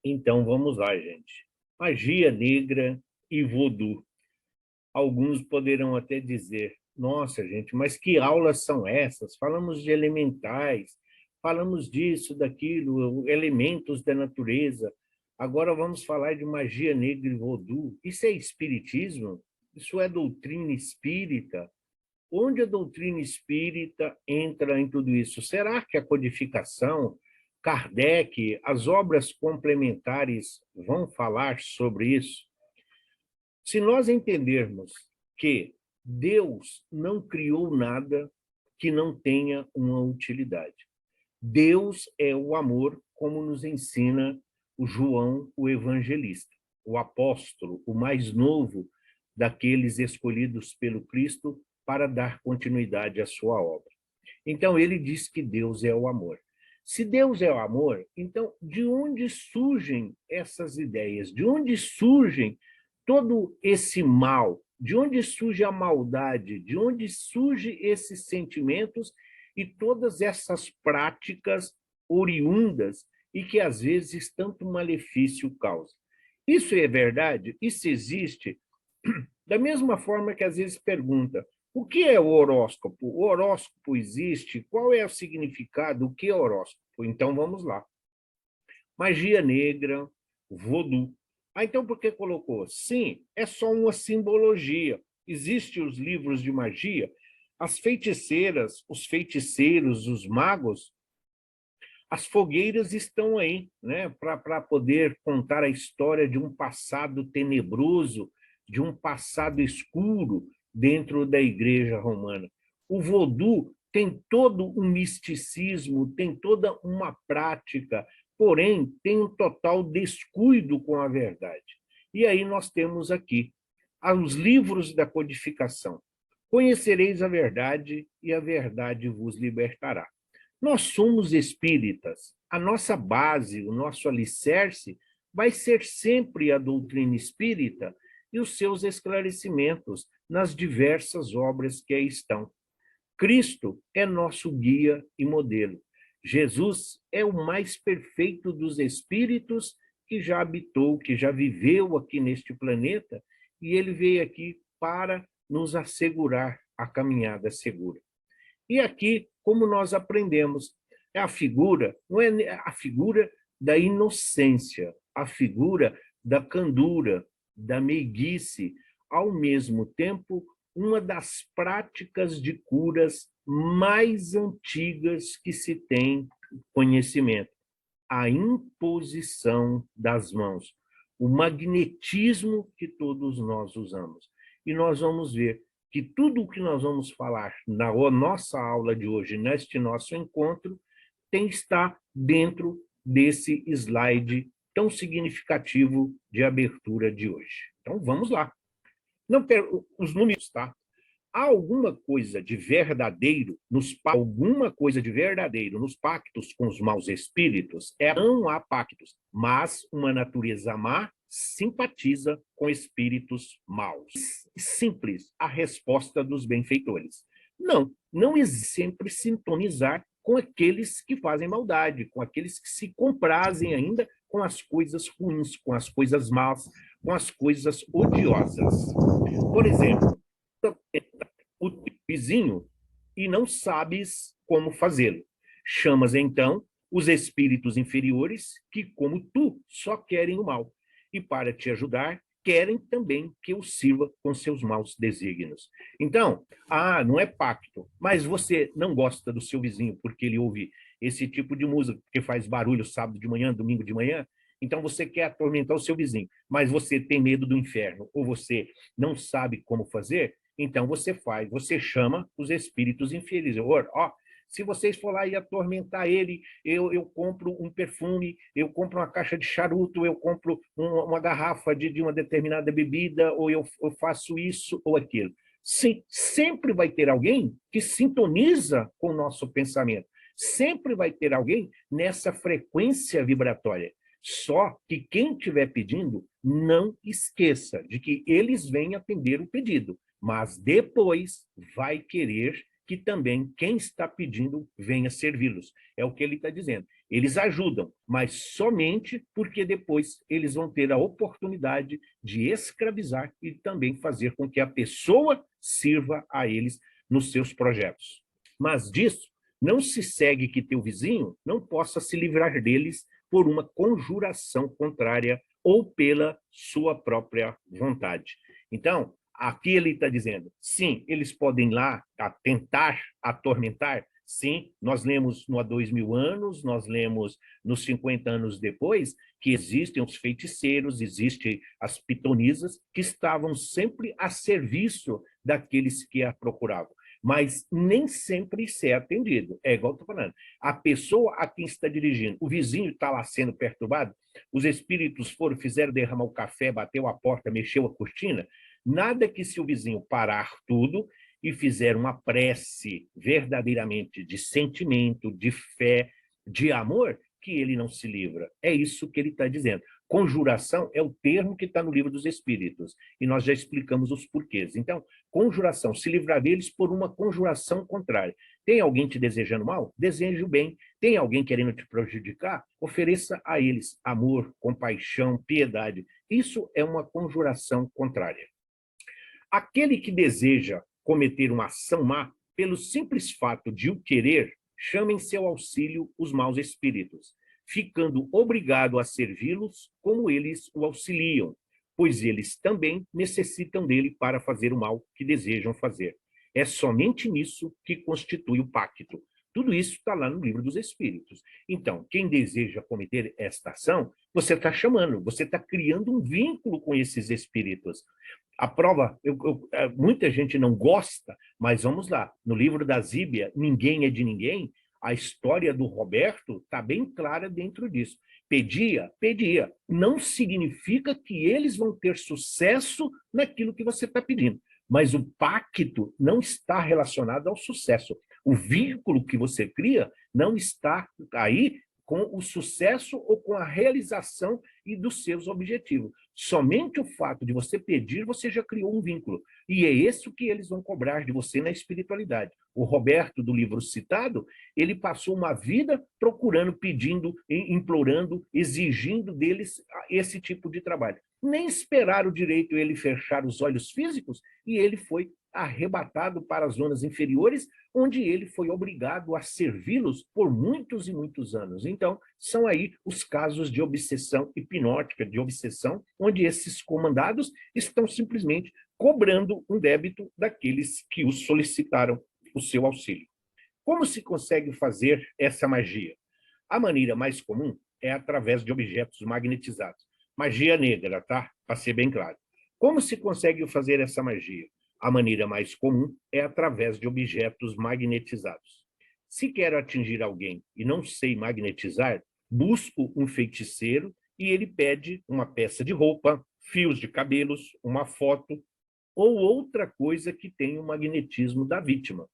Então, vamos lá, gente. Magia negra e voodoo. Alguns poderão até dizer, nossa, gente, mas que aulas são essas? Falamos de elementais, falamos disso, daquilo, elementos da natureza. Agora vamos falar de magia negra e voodoo. Isso é espiritismo? Isso é doutrina espírita? Onde a doutrina espírita entra em tudo isso? Será que a codificação, Kardec, as obras complementares vão falar sobre isso? Se nós entendermos que Deus não criou nada que não tenha uma utilidade. Deus é o amor, como nos ensina o João, o evangelista, o apóstolo, o mais novo daqueles escolhidos pelo Cristo para dar continuidade à sua obra. Então, ele diz que Deus é o amor. Se Deus é o amor, então, de onde surgem essas ideias? De onde surgem todo esse mal? De onde surge a maldade? De onde surgem esses sentimentos e todas essas práticas oriundas e que, às vezes, tanto malefício causam? Isso é verdade? Isso existe? Da mesma forma que, às vezes, pergunta, o que é o horóscopo? O horóscopo existe? Qual é o significado? O que é horóscopo? Então, vamos lá. Magia negra, voodoo. Então, por que colocou? Sim, é só uma simbologia. Existem os livros de magia, as feiticeiras, os feiticeiros, os magos, as fogueiras estão aí, né, para poder contar a história de um passado tenebroso, de um passado escuro dentro da Igreja Romana. O voodoo tem todo um misticismo, tem toda uma prática, porém tem um total descuido com a verdade. E aí nós temos aqui os livros da codificação. Conhecereis a verdade e a verdade vos libertará. Nós somos espíritas. A nossa base, o nosso alicerce, vai ser sempre a doutrina espírita e os seus esclarecimentos nas diversas obras que aí estão. Cristo é nosso guia e modelo. Jesus é o mais perfeito dos espíritos que já habitou, que já viveu aqui neste planeta, e ele veio aqui para nos assegurar a caminhada segura. E aqui, como nós aprendemos, é a figura, não é a figura da inocência, a figura da candura, da meiguice, ao mesmo tempo, uma das práticas de curas mais antigas que se tem conhecimento, a imposição das mãos, o magnetismo que todos nós usamos. E nós vamos ver que tudo o que nós vamos falar na nossa aula de hoje, neste nosso encontro, tem que estar dentro desse slide tão significativo de abertura de hoje. Então, vamos lá. Não, os números, tá? Há alguma coisa de verdadeiro nos pactos com os maus espíritos? Não há pactos, mas uma natureza má simpatiza com espíritos maus. Simples a resposta dos benfeitores. Não existe sempre sintonizar com aqueles que fazem maldade, com aqueles que se comprazem ainda com as coisas ruins, com as coisas más, com as coisas odiosas. Por exemplo, o vizinho e não sabes como fazê-lo. Chamas, então, os espíritos inferiores que, como tu, só querem o mal. E, para te ajudar, querem também que eu sirva com seus maus desígnios. Então, não é pacto, mas você não gosta do seu vizinho porque ele ouve esse tipo de música, que faz barulho sábado de manhã, domingo de manhã, então você quer atormentar o seu vizinho, mas você tem medo do inferno, ou você não sabe como fazer, então você chama os espíritos infelizes. Se vocês for lá e atormentar ele, eu compro um perfume, eu compro uma caixa de charuto, eu compro uma garrafa de uma determinada bebida, ou eu faço isso ou aquilo. Sim, sempre vai ter alguém que sintoniza com o nosso pensamento. Sempre vai ter alguém nessa frequência vibratória. Só que quem estiver pedindo, não esqueça de que eles vêm atender o pedido, mas depois vai querer que também quem está pedindo venha servi-los. É o que ele está dizendo. Eles ajudam, mas somente porque depois eles vão ter a oportunidade de escravizar e também fazer com que a pessoa sirva a eles nos seus projetos. Mas disso não se segue que teu vizinho não possa se livrar deles por uma conjuração contrária ou pela sua própria vontade. Então, aqui ele está dizendo, sim, eles podem ir lá tentar atormentar, sim, nós lemos no há 2000 anos, nós lemos nos 50 anos depois, que existem os feiticeiros, existem as pitonisas, que estavam sempre a serviço daqueles que a procuravam. Mas nem sempre isso é atendido. É igual eu estou falando. A pessoa a quem está dirigindo, o vizinho está lá sendo perturbado, os espíritos foram, fizeram derramar o café, bateu a porta, mexeu a cortina, nada que se o vizinho parar tudo e fizer uma prece verdadeiramente de sentimento, de fé, de amor, que ele não se livra. É isso que ele está dizendo. Conjuração é o termo que está no Livro dos Espíritos, e nós já explicamos os porquês. Então, conjuração, se livrar deles por uma conjuração contrária. Tem alguém te desejando mal? Deseje o bem. Tem alguém querendo te prejudicar? Ofereça a eles amor, compaixão, piedade. Isso é uma conjuração contrária. Aquele que deseja cometer uma ação má, pelo simples fato de o querer, chama em seu auxílio os maus espíritos, ficando obrigado a servi-los como eles o auxiliam, pois eles também necessitam dele para fazer o mal que desejam fazer. É somente nisso que constitui o pacto. Tudo isso está lá no Livro dos Espíritos. Então, quem deseja cometer esta ação, você está chamando, você está criando um vínculo com esses espíritos. A prova, muita gente não gosta, mas vamos lá, no livro da Zíbia, Ninguém é de Ninguém, a história do Roberto está bem clara dentro disso. Pedia, pedia. Não significa que eles vão ter sucesso naquilo que você está pedindo. Mas o pacto não está relacionado ao sucesso. O vínculo que você cria não está aí com o sucesso ou com a realização e dos seus objetivos. Somente o fato de você pedir, você já criou um vínculo. E é isso que eles vão cobrar de você na espiritualidade. O Roberto, do livro citado, ele passou uma vida procurando, pedindo, implorando, exigindo deles esse tipo de trabalho. Nem esperaram direito ele fechar os olhos físicos e ele foi arrebatado para as zonas inferiores, onde ele foi obrigado a servi-los por muitos e muitos anos. Então, são aí os casos de obsessão hipnótica, de obsessão, onde esses comandados estão simplesmente cobrando um débito daqueles que os solicitaram o seu auxílio. Como se consegue fazer essa magia? A maneira mais comum é através de objetos magnetizados. Magia negra, tá? Para ser bem claro. Como se consegue fazer essa magia? A maneira mais comum é através de objetos magnetizados. Se quero atingir alguém e não sei magnetizar, busco um feiticeiro e ele pede uma peça de roupa, fios de cabelos, uma foto ou outra coisa que tenha o magnetismo da vítima.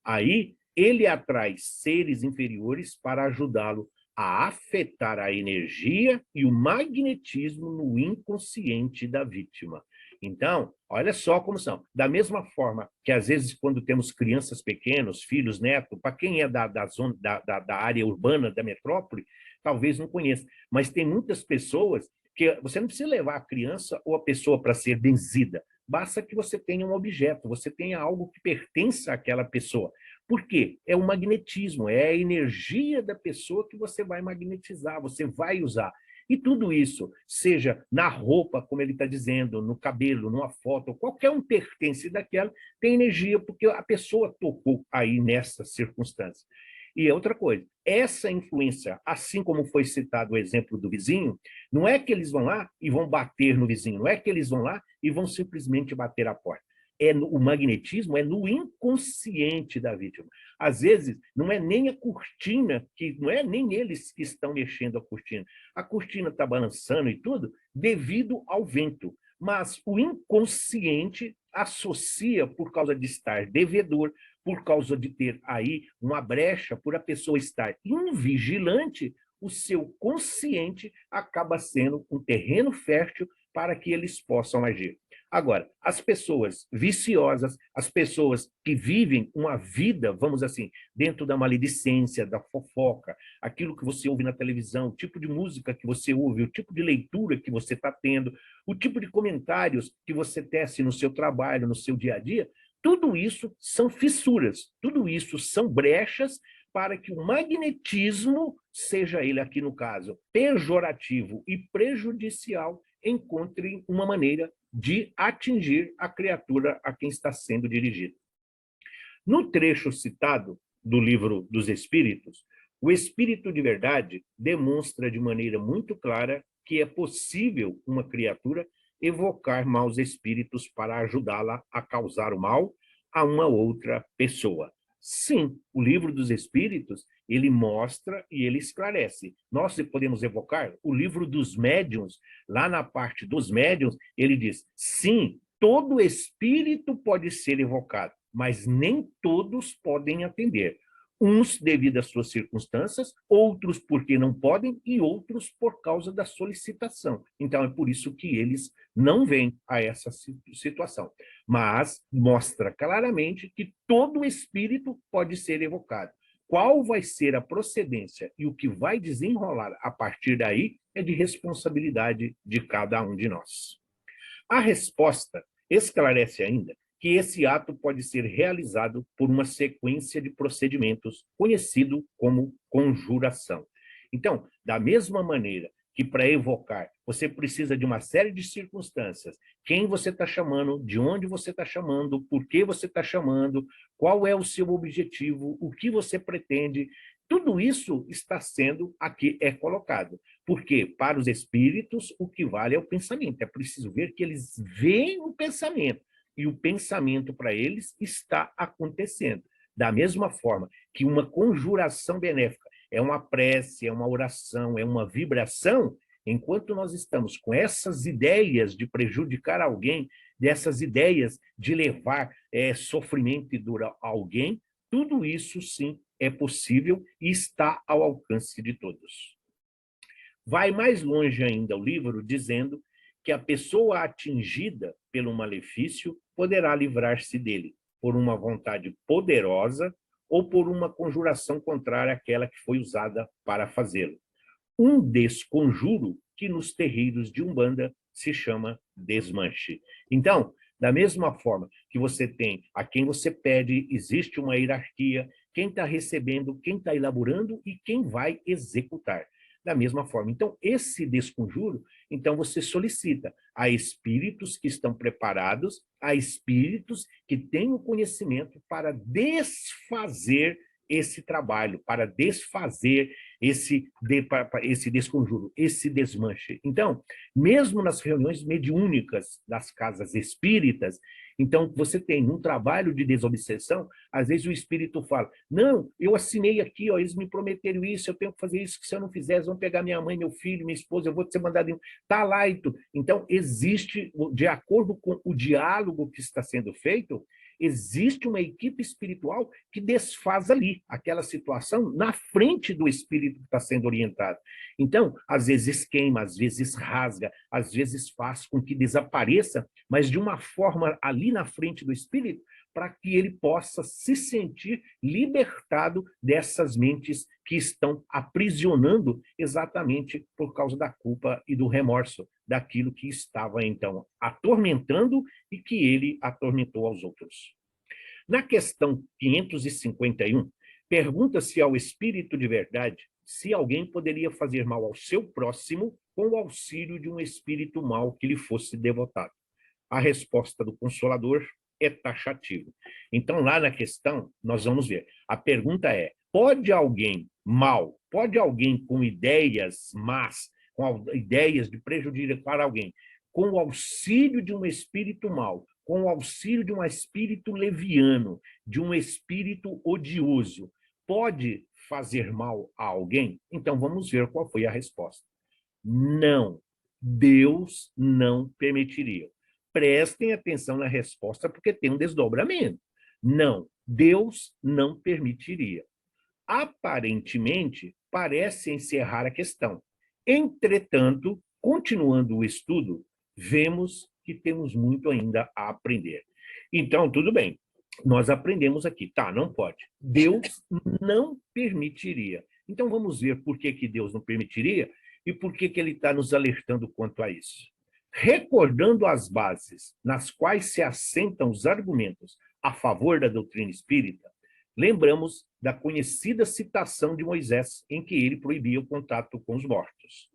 Aí ele atrai seres inferiores para ajudá-lo a afetar a energia e o magnetismo no inconsciente da vítima. Então, olha só como são. Da mesma forma que, às vezes, quando temos crianças pequenas, filhos, netos, para quem é da área urbana, da metrópole, talvez não conheça, mas tem muitas pessoas que você não precisa levar a criança ou a pessoa para ser benzida, basta que você tenha um objeto, você tenha algo que pertença àquela pessoa. Por quê? É o magnetismo, é a energia da pessoa que você vai magnetizar, você vai usar. E tudo isso, seja na roupa, como ele está dizendo, no cabelo, numa foto, qualquer um pertence daquela, tem energia, porque a pessoa tocou aí nessa circunstância. E outra coisa, essa influência, assim como foi citado o exemplo do vizinho, não é que eles vão lá e vão bater no vizinho, não é que eles vão lá e vão simplesmente bater a porta. O magnetismo é no inconsciente da vítima. Às vezes, não é nem a cortina, não é nem eles que estão mexendo a cortina está balançando e tudo, devido ao vento. Mas o inconsciente associa, por causa de estar devedor, por causa de ter aí uma brecha, por a pessoa estar invigilante, o seu consciente acaba sendo um terreno fértil para que eles possam agir. Agora, as pessoas viciosas, as pessoas que vivem uma vida, vamos assim, dentro da maledicência, da fofoca, aquilo que você ouve na televisão, o tipo de música que você ouve, o tipo de leitura que você está tendo, o tipo de comentários que você tece no seu trabalho, no seu dia a dia, tudo isso são fissuras, tudo isso são brechas para que o magnetismo, seja ele aqui no caso pejorativo e prejudicial, encontre uma maneira de atingir a criatura a quem está sendo dirigido. No trecho citado do Livro dos Espíritos, o Espírito de Verdade demonstra de maneira muito clara que é possível uma criatura evocar maus espíritos para ajudá-la a causar o mal a uma outra pessoa. Sim, o Livro dos Espíritos, ele mostra e ele esclarece. Nós podemos evocar o Livro dos Médiuns, lá na parte dos médiuns, ele diz, sim, todo espírito pode ser evocado, mas nem todos podem atender. Uns devido às suas circunstâncias, outros porque não podem e outros por causa da solicitação. Então, é por isso que eles não vêm a essa situação. Mas mostra claramente que todo espírito pode ser evocado. Qual vai ser a procedência e o que vai desenrolar a partir daí é de responsabilidade de cada um de nós. A resposta esclarece ainda que esse ato pode ser realizado por uma sequência de procedimentos conhecido como conjuração. Então, da mesma maneira que para evocar você precisa de uma série de circunstâncias, quem você está chamando, de onde você está chamando, por que você está chamando, qual é o seu objetivo, o que você pretende, tudo isso está sendo aqui colocado. Porque para os espíritos o que vale é o pensamento. É preciso ver que eles veem o pensamento e o pensamento para eles está acontecendo. Da mesma forma que uma conjuração benéfica é uma prece, é uma oração, é uma vibração, enquanto nós estamos com essas ideias de prejudicar alguém, dessas ideias de levar sofrimento e dor a alguém, tudo isso sim é possível e está ao alcance de todos. Vai mais longe ainda o livro, dizendo que a pessoa atingida pelo malefício poderá livrar-se dele por uma vontade poderosa ou por uma conjuração contrária àquela que foi usada para fazê-lo. Um desconjuro que nos terreiros de Umbanda se chama desmanche. Então, da mesma forma que você tem a quem você pede, existe uma hierarquia, quem está recebendo, quem está elaborando e quem vai executar. Da mesma forma. Então, esse desconjuro, então você solicita a espíritos que estão preparados, a espíritos que têm o conhecimento para desfazer esse trabalho, para desfazer esse desconjuro, esse desmanche. Então, mesmo nas reuniões mediúnicas das casas espíritas, então você tem um trabalho de desobsessão, às vezes o espírito fala, não, eu assinei aqui, ó, eles me prometeram isso, eu tenho que fazer isso, que se eu não fizer, eles vão pegar minha mãe, meu filho, minha esposa, eu vou ser mandado... Tá lá, então existe, de acordo com o diálogo que está sendo feito, existe uma equipe espiritual que desfaz ali aquela situação na frente do espírito que está sendo orientado. Então, às vezes queima, às vezes rasga, às vezes faz com que desapareça, mas de uma forma ali na frente do espírito, para que ele possa se sentir libertado dessas mentes que estão aprisionando exatamente por causa da culpa e do remorso, daquilo que estava, então, atormentando e que ele atormentou aos outros. Na questão 551, pergunta-se ao Espírito de Verdade se alguém poderia fazer mal ao seu próximo com o auxílio de um espírito mau que lhe fosse devotado. A resposta do Consolador é taxativa. Então, lá na questão, nós vamos ver. A pergunta é, pode alguém mal, pode alguém com ideias más, com ideias de prejudicar alguém, com o auxílio de um espírito mau, com o auxílio de um espírito leviano, de um espírito odioso, pode fazer mal a alguém? Então, vamos ver qual foi a resposta. Não, Deus não permitiria. Prestem atenção na resposta, porque tem um desdobramento. Não, Deus não permitiria. Aparentemente, parece encerrar a questão. Entretanto, continuando o estudo, vemos que temos muito ainda a aprender. Então, tudo bem, nós aprendemos aqui, tá, não pode. Deus não permitiria. Então, vamos ver por que Deus não permitiria e por que ele está nos alertando quanto a isso. Recordando as bases nas quais se assentam os argumentos a favor da doutrina espírita, lembramos da conhecida citação de Moisés, em que ele proibia o contato com os mortos.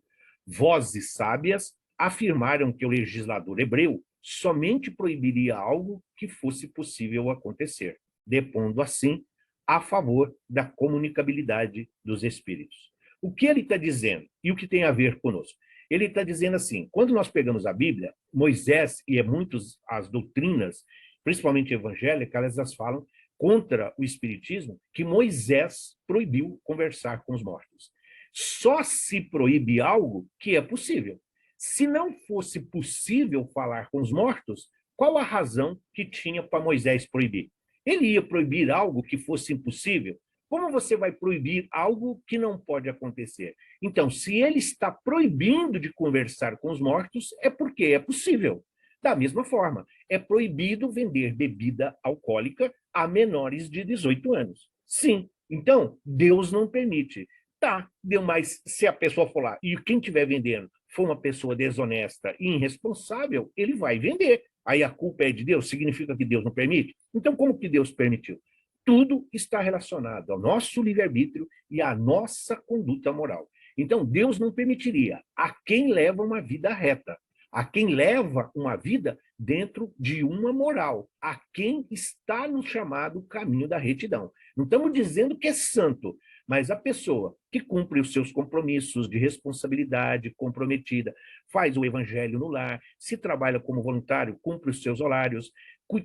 Vozes sábias afirmaram que o legislador hebreu somente proibiria algo que fosse possível acontecer, depondo assim a favor da comunicabilidade dos espíritos. O que ele está dizendo e o que tem a ver conosco? Ele está dizendo assim, quando nós pegamos a Bíblia, Moisés e muitas as doutrinas, principalmente evangélicas, elas falam contra o espiritismo, que Moisés proibiu conversar com os mortos. Só se proíbe algo que é possível. Se não fosse possível falar com os mortos, qual a razão que tinha para Moisés proibir? Ele ia proibir algo que fosse impossível? Como você vai proibir algo que não pode acontecer? Então, se ele está proibindo de conversar com os mortos, é porque é possível. Da mesma forma, é proibido vender bebida alcoólica a menores de 18 anos. Sim, então, Deus não permite. Tá, deu, mas se a pessoa for lá e quem estiver vendendo for uma pessoa desonesta e irresponsável, ele vai vender. Aí a culpa é de Deus? Significa que Deus não permite? Então, como que Deus permitiu? Tudo está relacionado ao nosso livre-arbítrio e à nossa conduta moral. Então, Deus não permitiria a quem leva uma vida reta, a quem leva uma vida dentro de uma moral, a quem está no chamado caminho da retidão. Não estamos dizendo que é santo, mas a pessoa que cumpre os seus compromissos de responsabilidade comprometida, faz o evangelho no lar, se trabalha como voluntário, cumpre os seus horários,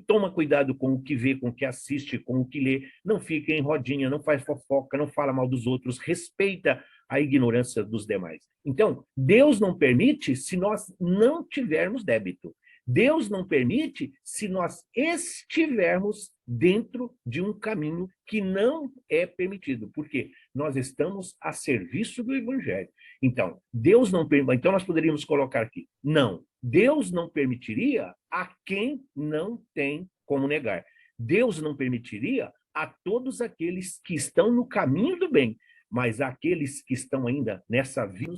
toma cuidado com o que vê, com o que assiste, com o que lê, não fica em rodinha, não faz fofoca, não fala mal dos outros, respeita a ignorância dos demais. Então, Deus não permite se nós não tivermos débito. Deus não permite se nós estivermos dentro de um caminho que não é permitido, porque nós estamos a serviço do evangelho. Então, Deus não permite, então nós poderíamos colocar aqui, não, Deus não permitiria a quem não tem como negar. Deus não permitiria a todos aqueles que estão no caminho do bem, mas aqueles que estão ainda nessa vida,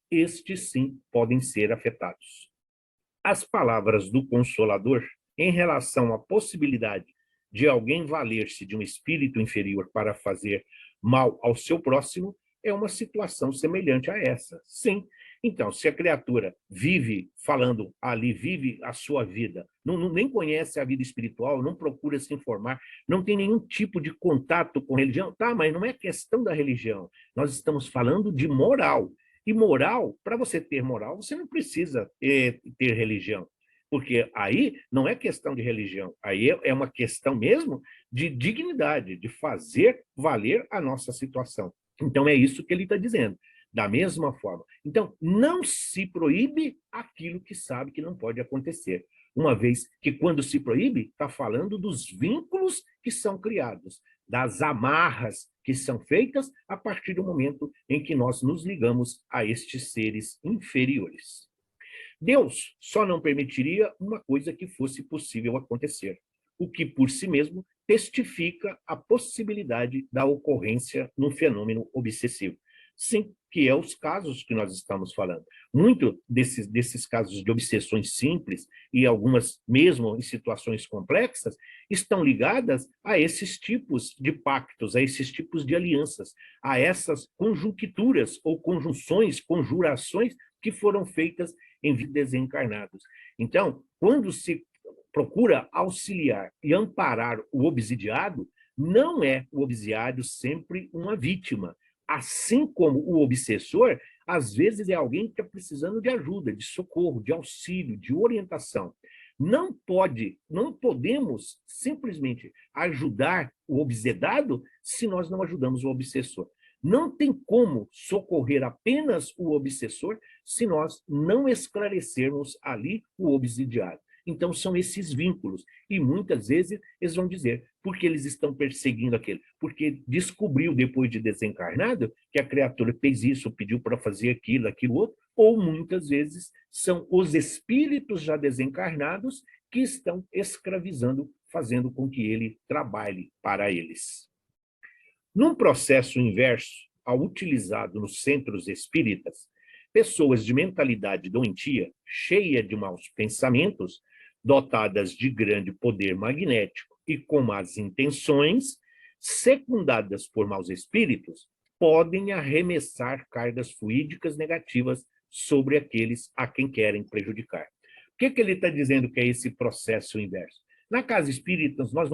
estes sim podem ser afetados. As palavras do Consolador em relação à possibilidade de alguém valer-se de um espírito inferior para fazer mal ao seu próximo é uma situação semelhante a essa. Sim. Então, se a criatura vive falando ali, vive a sua vida, nem conhece a vida espiritual, não procura se informar, não tem nenhum tipo de contato com religião, tá, mas não é questão da religião. Nós estamos falando de moral. E moral, para você ter moral, você não precisa ter religião. Porque aí não é questão de religião, aí é uma questão mesmo de dignidade, de fazer valer a nossa situação. Então é isso que ele está dizendo, da mesma forma. Então, não se proíbe aquilo que sabe que não pode acontecer. Uma vez que quando se proíbe, está falando dos vínculos que são criados, das amarras que são feitas a partir do momento em que nós nos ligamos a estes seres inferiores. Deus só não permitiria uma coisa que fosse possível acontecer, o que por si mesmo testifica a possibilidade da ocorrência num fenômeno obsessivo. Sim, que é os casos que nós estamos falando. Muito desses casos de obsessões simples, e algumas mesmo em situações complexas, estão ligadas a esses tipos de pactos, a esses tipos de alianças, a essas conjunturas ou conjunções, conjurações que foram feitas em vidas encarnados. Então, quando se procura auxiliar e amparar o obsidiado, não é o obsidiado sempre uma vítima. Assim como o obsessor, às vezes é alguém que está precisando de ajuda, de socorro, de auxílio, de orientação. Não podemos simplesmente ajudar o obsedado se nós não ajudamos o obsessor. Não tem como socorrer apenas o obsessor se nós não esclarecermos ali o obsidiado. Então, são esses vínculos. E muitas vezes eles vão dizer, por que eles estão perseguindo aquele? Porque descobriu, depois de desencarnado, que a criatura fez isso, pediu para fazer aquilo, aquilo outro, ou muitas vezes são os espíritos já desencarnados que estão escravizando, fazendo com que ele trabalhe para eles. Num processo inverso ao utilizado nos centros espíritas, pessoas de mentalidade doentia, cheia de maus pensamentos, dotadas de grande poder magnético e com más intenções, secundadas por maus espíritos, podem arremessar cargas fluídicas negativas sobre aqueles a quem querem prejudicar. O que ele está dizendo que é esse processo inverso? Na casa espírita, nós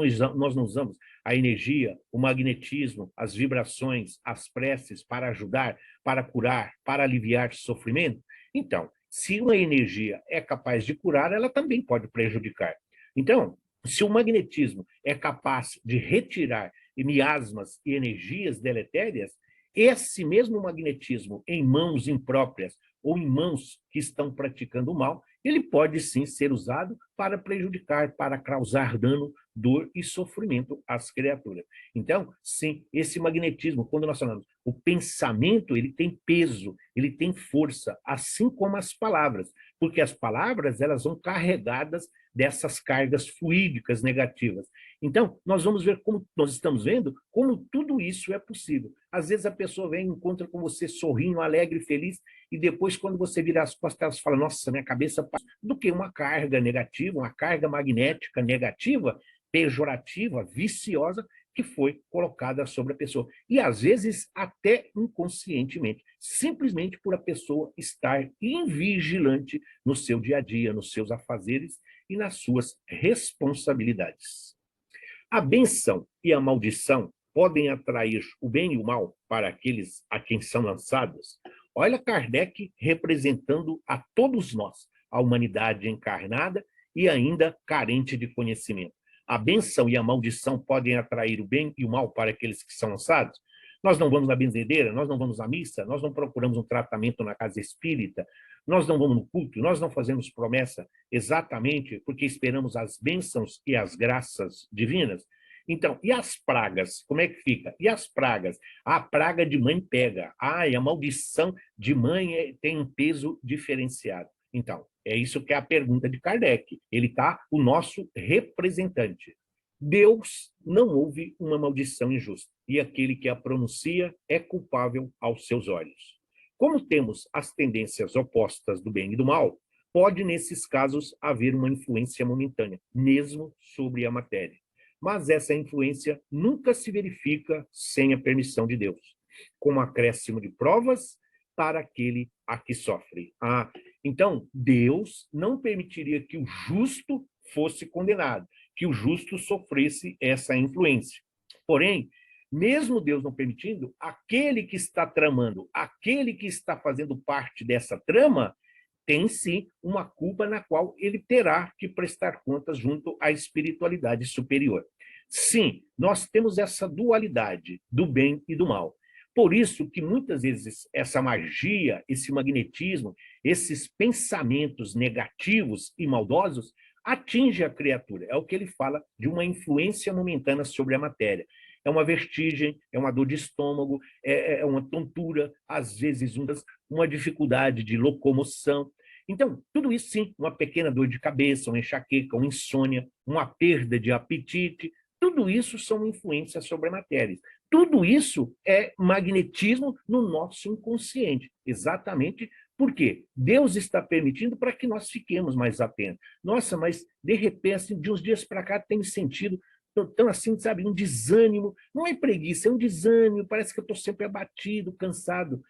não usamos a energia, o magnetismo, as vibrações, as preces para ajudar, para curar, para aliviar sofrimento? Então, se uma energia é capaz de curar, ela também pode prejudicar. Então, se o magnetismo é capaz de retirar miasmas e energias deletérias, esse mesmo magnetismo em mãos impróprias ou em mãos que estão praticando o mal, ele pode sim ser usado para prejudicar, para causar dano, dor e sofrimento às criaturas. Então, sim, esse magnetismo, quando nós falamos, o pensamento, ele tem peso, ele tem força, assim como as palavras, porque as palavras, elas vão carregadas dessas cargas fluídicas negativas. Então, nós vamos ver como, nós estamos vendo, como tudo isso é possível. Às vezes a pessoa vem, encontra com você sorrindo, alegre, feliz, e depois, quando você vira as costas, ela fala, nossa, minha cabeça passa do que uma carga negativa, uma carga magnética negativa, pejorativa, viciosa, que foi colocada sobre a pessoa. E, às vezes, até inconscientemente, simplesmente por a pessoa estar invigilante no seu dia a dia, nos seus afazeres e nas suas responsabilidades. A bênção e a maldição podem atrair o bem e o mal para aqueles a quem são lançados. Olha Kardec representando a todos nós, a humanidade encarnada e ainda carente de conhecimento. A bênção e a maldição podem atrair o bem e o mal para aqueles que são lançados. Nós não vamos na benzedeira, nós não vamos à missa, nós não procuramos um tratamento na casa espírita, nós não vamos no culto, nós não fazemos promessa exatamente porque esperamos as bênçãos e as graças divinas. Então, e as pragas? Como é que fica? E as pragas? A praga de mãe pega. Ai, a maldição de mãe tem um peso diferenciado. Então, é isso que é a pergunta de Kardec. Ele está o nosso representante. Deus não ouve uma maldição injusta, e aquele que a pronuncia é culpável aos seus olhos. Como temos as tendências opostas do bem e do mal, pode, nesses casos, haver uma influência momentânea, mesmo sobre a matéria. Mas essa influência nunca se verifica sem a permissão de Deus, como acréscimo de provas para aquele a que sofre. Então, Deus não permitiria que o justo fosse condenado, que o justo sofresse essa influência. Porém, mesmo Deus não permitindo, aquele que está tramando, aquele que está fazendo parte dessa trama, tem sim uma culpa na qual ele terá que prestar contas junto à espiritualidade superior. Sim, nós temos essa dualidade do bem e do mal. Por isso que muitas vezes essa magia, esse magnetismo, esses pensamentos negativos e maldosos atinge a criatura. É o que ele fala de uma influência momentânea sobre a matéria. É uma vertigem, é uma dor de estômago, é uma tontura, às vezes uma dificuldade de locomoção. Então, tudo isso sim, uma pequena dor de cabeça, uma enxaqueca, uma insônia, uma perda de apetite, tudo isso são influências sobre a matéria. Tudo isso é magnetismo no nosso inconsciente, exatamente porque Deus está permitindo para que nós fiquemos mais atentos. Nossa, mas de repente, de uns dias para cá, tem sentido tão assim, sabe, um desânimo. Não é preguiça, é um desânimo, parece que eu estou sempre abatido, cansado.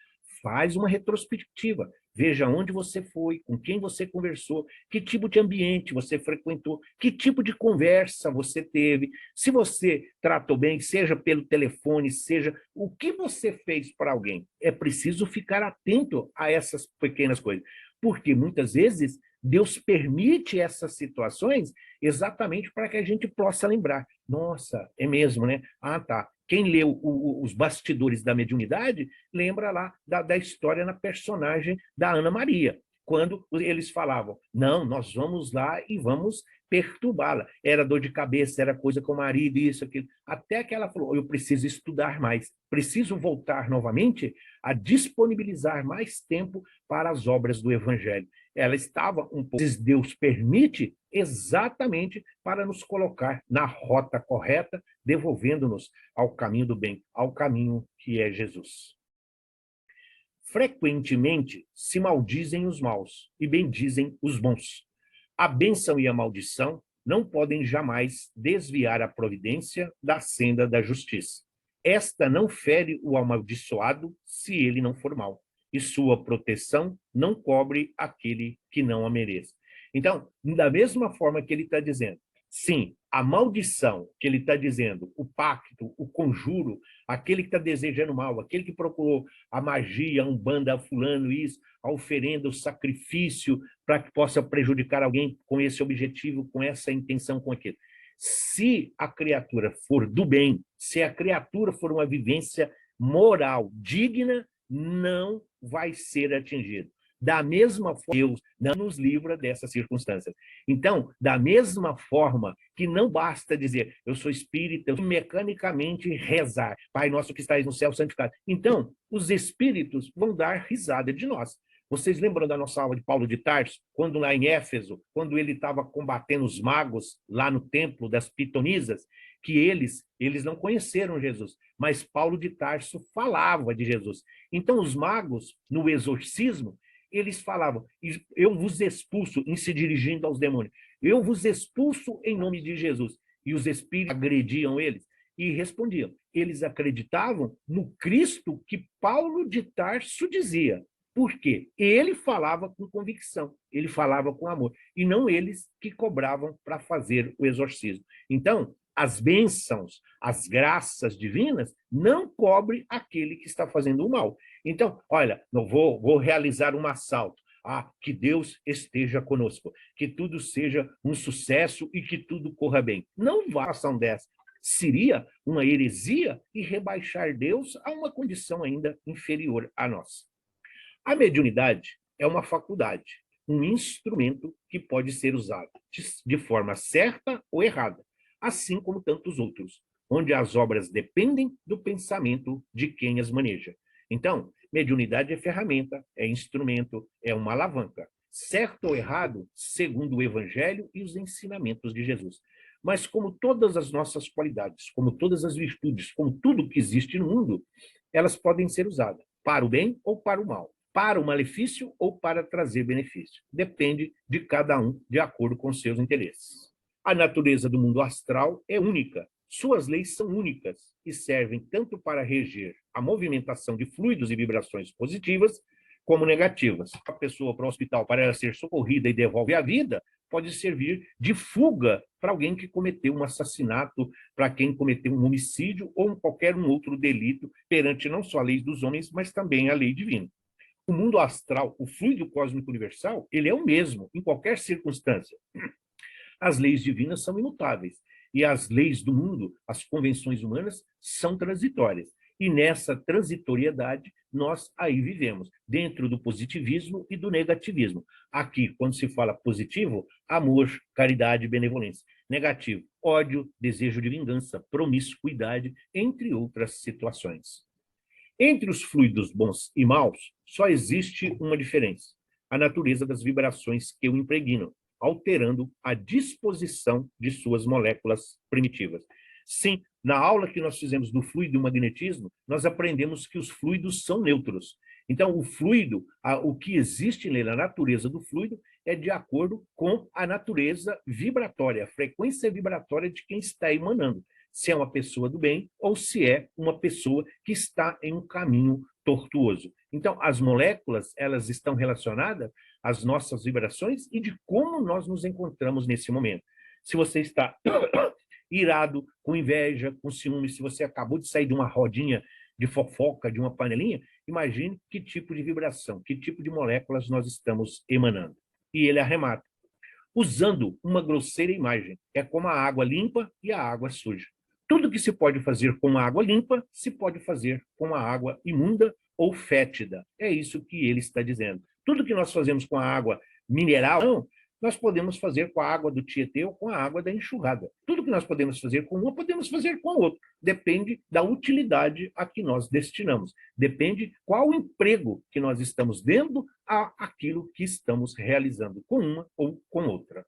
Faz uma retrospectiva. Veja onde você foi, com quem você conversou, que tipo de ambiente você frequentou, que tipo de conversa você teve, se você tratou bem, seja pelo telefone, seja o que você fez para alguém. É preciso ficar atento a essas pequenas coisas, porque muitas vezes Deus permite essas situações exatamente para que a gente possa lembrar. Nossa, é mesmo, né? Tá. Quem leu os bastidores da mediunidade lembra lá da história na personagem da Ana Maria. quando eles falavam, não, nós vamos lá e vamos perturbá-la. Era dor de cabeça, era coisa com o marido, isso, aquilo. Até que ela falou, eu preciso estudar mais, preciso voltar novamente a disponibilizar mais tempo para as obras do Evangelho. Ela estava um pouco... Deus permite exatamente para nos colocar na rota correta, devolvendo-nos ao caminho do bem, ao caminho que é Jesus. Frequentemente se maldizem os maus e bendizem os bons. A bênção e a maldição não podem jamais desviar a providência da senda da justiça. Esta não fere o amaldiçoado se ele não for mau, e sua proteção não cobre aquele que não a mereça. Então, da mesma forma que ele está dizendo, sim, a maldição que ele está dizendo, o pacto, o conjuro, aquele que está desejando mal, aquele que procurou a magia, a umbanda, a fulano, isso, a oferenda, o sacrifício, para que possa prejudicar alguém com esse objetivo, com essa intenção, com aquilo. Se a criatura for do bem, se a criatura for uma vivência moral digna, não vai ser atingido. Da mesma forma, Deus não nos livra dessas circunstâncias. Então, da mesma forma que não basta dizer, eu sou espírita, eu mecanicamente rezar, Pai nosso que estais no céu, santificado. Então, os espíritos vão dar risada de nós. Vocês lembram da nossa aula de Paulo de Tarso, quando lá em Éfeso, quando ele estava combatendo os magos lá no templo das Pitonisas, que eles não conheceram Jesus, mas Paulo de Tarso falava de Jesus. Então, os magos, no exorcismo, eles falavam, eu vos expulso, em se dirigindo aos demônios, eu vos expulso em nome de Jesus. E os espíritos agrediam eles e respondiam. Eles acreditavam no Cristo que Paulo de Tarso dizia. Por quê? Ele falava com convicção, ele falava com amor, e não eles que cobravam para fazer o exorcismo. Então, as bênçãos, as graças divinas, não cobre aquele que está fazendo o mal. Então, olha, não vou realizar um assalto. Ah, que Deus esteja conosco, que tudo seja um sucesso e que tudo corra bem. Não vá ação dessa. Seria uma heresia e rebaixar Deus a uma condição ainda inferior à nossa. A mediunidade é uma faculdade, um instrumento que pode ser usado de forma certa ou errada, assim como tantos outros, onde as obras dependem do pensamento de quem as maneja. Então, mediunidade é ferramenta, é instrumento, é uma alavanca. Certo ou errado, segundo o Evangelho e os ensinamentos de Jesus. Mas como todas as nossas qualidades, como todas as virtudes, como tudo que existe no mundo, elas podem ser usadas para o bem ou para o mal, para o malefício ou para trazer benefício. Depende de cada um, de acordo com seus interesses. A natureza do mundo astral é única. Suas leis são únicas e servem tanto para reger a movimentação de fluidos e vibrações positivas como negativas. A pessoa para o hospital para ela ser socorrida e devolve a vida pode servir de fuga para alguém que cometeu um assassinato, para quem cometeu um homicídio ou qualquer outro delito perante não só a lei dos homens, mas também a lei divina. O mundo astral, o fluido cósmico universal, ele é o mesmo em qualquer circunstância. As leis divinas são imutáveis e as leis do mundo, as convenções humanas, são transitórias. E nessa transitoriedade, nós aí vivemos, dentro do positivismo e do negativismo. Aqui, quando se fala positivo, amor, caridade, benevolência. Negativo, ódio, desejo de vingança, promiscuidade, entre outras situações. Entre os fluidos bons e maus, só existe uma diferença: a natureza das vibrações que o impregnam, alterando a disposição de suas moléculas primitivas. Sim, na aula que nós fizemos do fluido e o magnetismo, nós aprendemos que os fluidos são neutros. Então, o fluido, o que existe na natureza do fluido é de acordo com a natureza vibratória, a frequência vibratória de quem está emanando. Se é uma pessoa do bem ou se é uma pessoa que está em um caminho tortuoso. Então, as moléculas, elas estão relacionadas às nossas vibrações e de como nós nos encontramos nesse momento. Se você está irado, com inveja, com ciúme, se você acabou de sair de uma rodinha de fofoca, de uma panelinha, imagine que tipo de vibração, que tipo de moléculas nós estamos emanando. E ele arremata. Usando uma grosseira imagem, é como a água limpa e a água suja. Tudo que se pode fazer com a água limpa, se pode fazer com a água imunda ou fétida. É isso que ele está dizendo. Tudo que nós fazemos com a água mineral, não, nós podemos fazer com a água do Tietê ou com a água da enxurrada. Tudo que nós podemos fazer com uma, podemos fazer com a outra. Depende da utilidade a que nós destinamos. Depende qual o emprego que nós estamos dando àquilo que estamos realizando com uma ou com outra.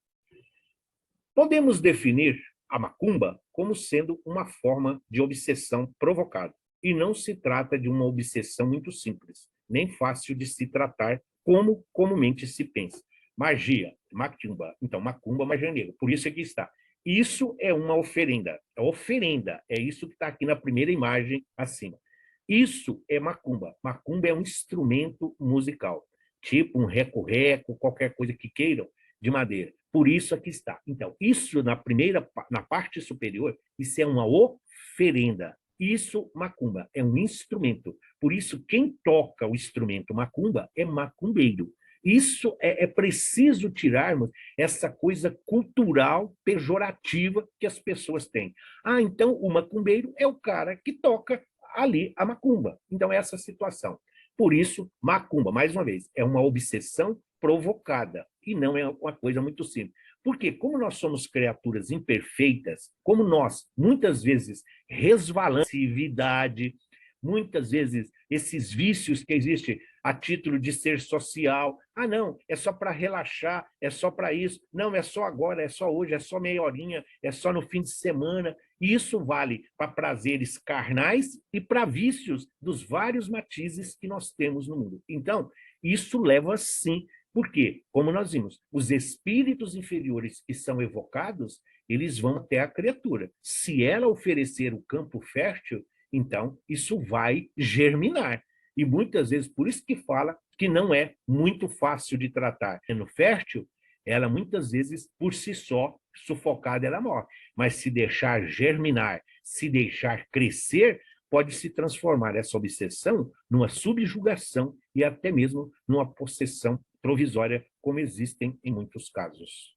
Podemos definir a macumba como sendo uma forma de obsessão provocada. E não se trata de uma obsessão muito simples, nem fácil de se tratar como comumente se pensa. Magia, macumba. Então, macumba, magia negra. Por isso aqui está. Isso é uma oferenda. É oferenda. É isso que está aqui na primeira imagem acima. Isso é macumba. Macumba é um instrumento musical, tipo um reco-reco, qualquer coisa que queiram, de madeira. Por isso aqui está. Então, isso na parte superior, isso é uma oferenda. Isso, macumba, é um instrumento. Por isso, quem toca o instrumento macumba é macumbeiro. Isso é preciso tirarmos essa coisa cultural pejorativa que as pessoas têm. Ah, então o macumbeiro é o cara que toca ali a macumba. Então, é essa situação. Por isso, macumba, mais uma vez, é uma obsessão provocada e não é uma coisa muito simples. Porque, como nós somos criaturas imperfeitas, como nós, muitas vezes, resvalamos, muitas vezes, esses vícios que existem a título de ser social. Ah, não, é só para relaxar, é só para isso. Não, é só agora, é só hoje, é só meia horinha, é só no fim de semana. E isso vale para prazeres carnais e para vícios dos vários matizes que nós temos no mundo. Então, isso leva, sim, porque, como nós vimos, os espíritos inferiores que são evocados, eles vão até a criatura. Se ela oferecer o campo fértil, então isso vai germinar. E muitas vezes, por isso que fala que não é muito fácil de tratar. No fértil, ela muitas vezes, por si só, sufocada, ela morre. Mas se deixar germinar, se deixar crescer, pode se transformar essa obsessão numa subjugação e até mesmo numa possessão provisória, como existem em muitos casos.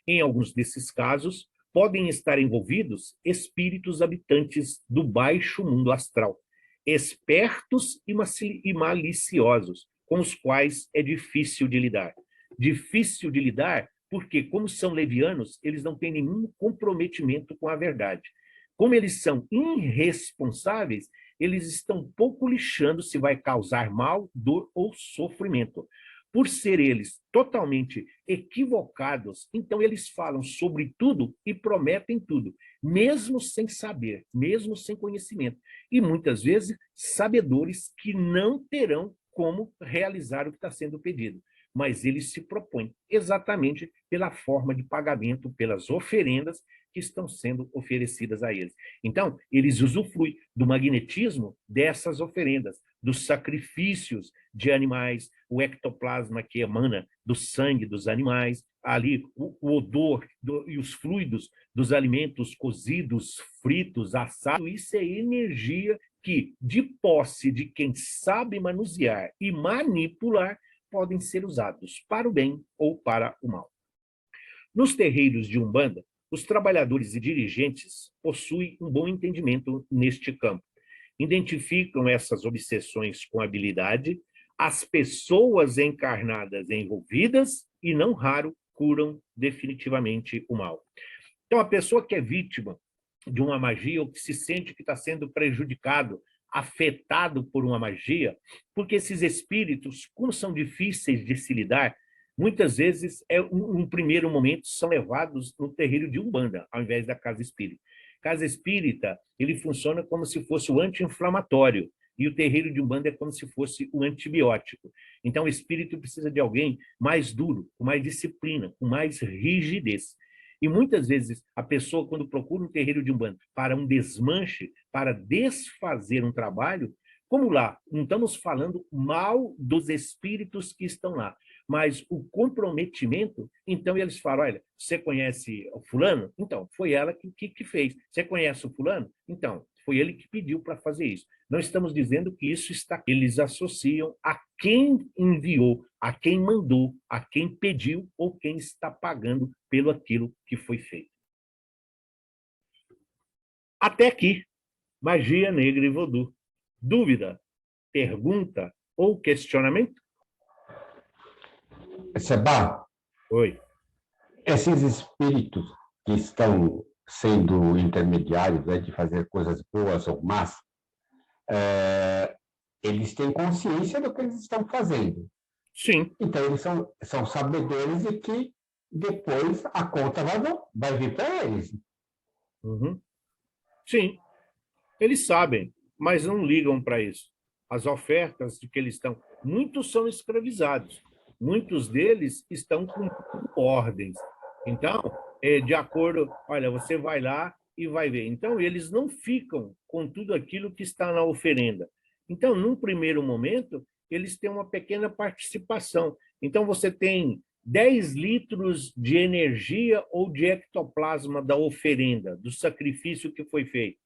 Em alguns desses casos, podem estar envolvidos espíritos habitantes do baixo mundo astral, espertos e maliciosos, com os quais é difícil de lidar. Difícil de lidar porque, como são levianos, eles não têm nenhum comprometimento com a verdade. Como eles são irresponsáveis, eles estão pouco lixando se vai causar mal, dor ou sofrimento. Por ser eles totalmente equivocados, então eles falam sobre tudo e prometem tudo, mesmo sem saber, mesmo sem conhecimento. E muitas vezes, sabedores que não terão como realizar o que está sendo pedido. Mas eles se propõem exatamente pela forma de pagamento, pelas oferendas que estão sendo oferecidas a eles. Então, eles usufruem do magnetismo dessas oferendas, dos sacrifícios de animais, o ectoplasma que emana do sangue dos animais, ali o odor e os fluidos dos alimentos cozidos, fritos, assados, isso é energia que, de posse de quem sabe manusear e manipular, podem ser usados para o bem ou para o mal. Nos terreiros de Umbanda, os trabalhadores e dirigentes possuem um bom entendimento neste campo. Identificam essas obsessões com habilidade, as pessoas encarnadas envolvidas e, não raro, curam definitivamente o mal. Então, a pessoa que é vítima de uma magia ou que se sente que está sendo prejudicado, afetado por uma magia, porque esses espíritos, como são difíceis de se lidar, muitas vezes, num primeiro momento, são levados no terreiro de Umbanda, ao invés da casa espírita. Casa espírita, ele funciona como se fosse o anti-inflamatório, e o terreiro de Umbanda é como se fosse o antibiótico. Então, o espírito precisa de alguém mais duro, com mais disciplina, com mais rigidez. E muitas vezes a pessoa, quando procura um terreiro de Umbanda para um desmanche, para desfazer um trabalho, como lá, não estamos falando mal dos espíritos que estão lá, mas o comprometimento, então eles falam, olha, você conhece o fulano? Então, foi ela que fez. Você conhece o fulano? Então, foi ele que pediu para fazer isso. Não estamos dizendo que isso está... Eles associam a quem enviou, a quem mandou, a quem pediu ou quem está pagando pelo aquilo que foi feito. Até aqui, magia negra e voodoo. Dúvida, pergunta ou questionamento? Seba, Oi. esses espíritos que estão sendo intermediários, né, de fazer coisas boas ou más, eles têm consciência do que eles estão fazendo. Sim. Então, eles são sabedores de que depois a conta vai vir para eles. Uhum. Sim. Eles sabem, mas não ligam para isso. As ofertas de que eles estão... Muitos são escravizados. Muitos deles estão cumprindo ordens. Então, de acordo... Olha, você vai lá e vai ver. Então, eles não ficam com tudo aquilo que está na oferenda. Então, num primeiro momento, eles têm uma pequena participação. Então, você tem 10 litros de energia ou de ectoplasma da oferenda, do sacrifício que foi feito.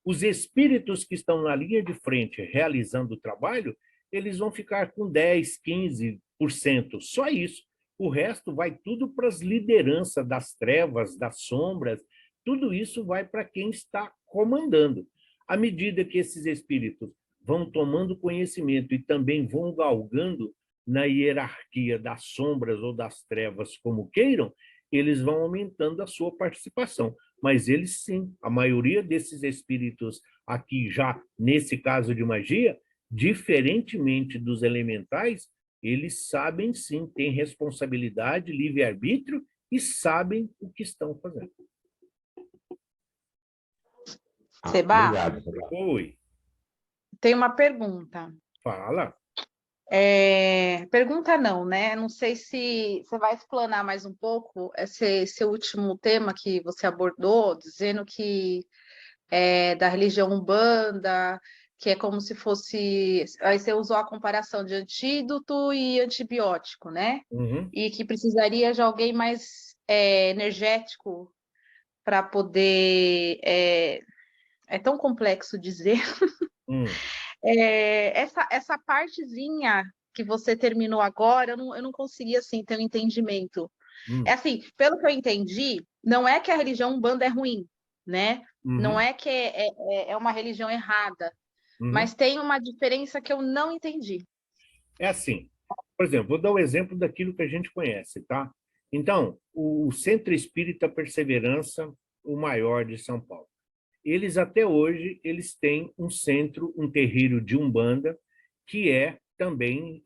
Os espíritos que estão na linha de frente realizando o trabalho, eles vão ficar com 10, 15%, só isso. O resto vai tudo para as lideranças das trevas, das sombras, tudo isso vai para quem está comandando. À medida que esses espíritos vão tomando conhecimento e também vão galgando na hierarquia das sombras ou das trevas, como queiram, eles vão aumentando a sua participação. Mas eles sim, a maioria desses espíritos aqui já, nesse caso de magia, diferentemente dos elementais, eles sabem sim, têm responsabilidade, livre-arbítrio e sabem o que estão fazendo. Seba, Obrigado. Oi, tem uma pergunta. fala. Pergunta não, né? Não sei se você vai explanar mais um pouco esse último tema que você abordou, dizendo que é da religião Umbanda, que é como se fosse... Aí você usou a comparação de antídoto e antibiótico, né? Uhum. E que precisaria de alguém mais energético para poder... É tão complexo dizer. Hum. Essa partezinha que você terminou agora, eu não consegui assim, ter um entendimento. É Hum. assim, pelo que eu entendi, não é que a religião Umbanda é ruim, né? Não Uhum. é que é uma religião errada, Uhum. mas tem uma diferença que eu não entendi. É assim, por exemplo, vou dar o exemplo daquilo que a gente conhece, tá? Então, o Centro Espírita Perseverança, o maior de São Paulo. Eles até hoje eles têm um centro, um terreiro de Umbanda, que é também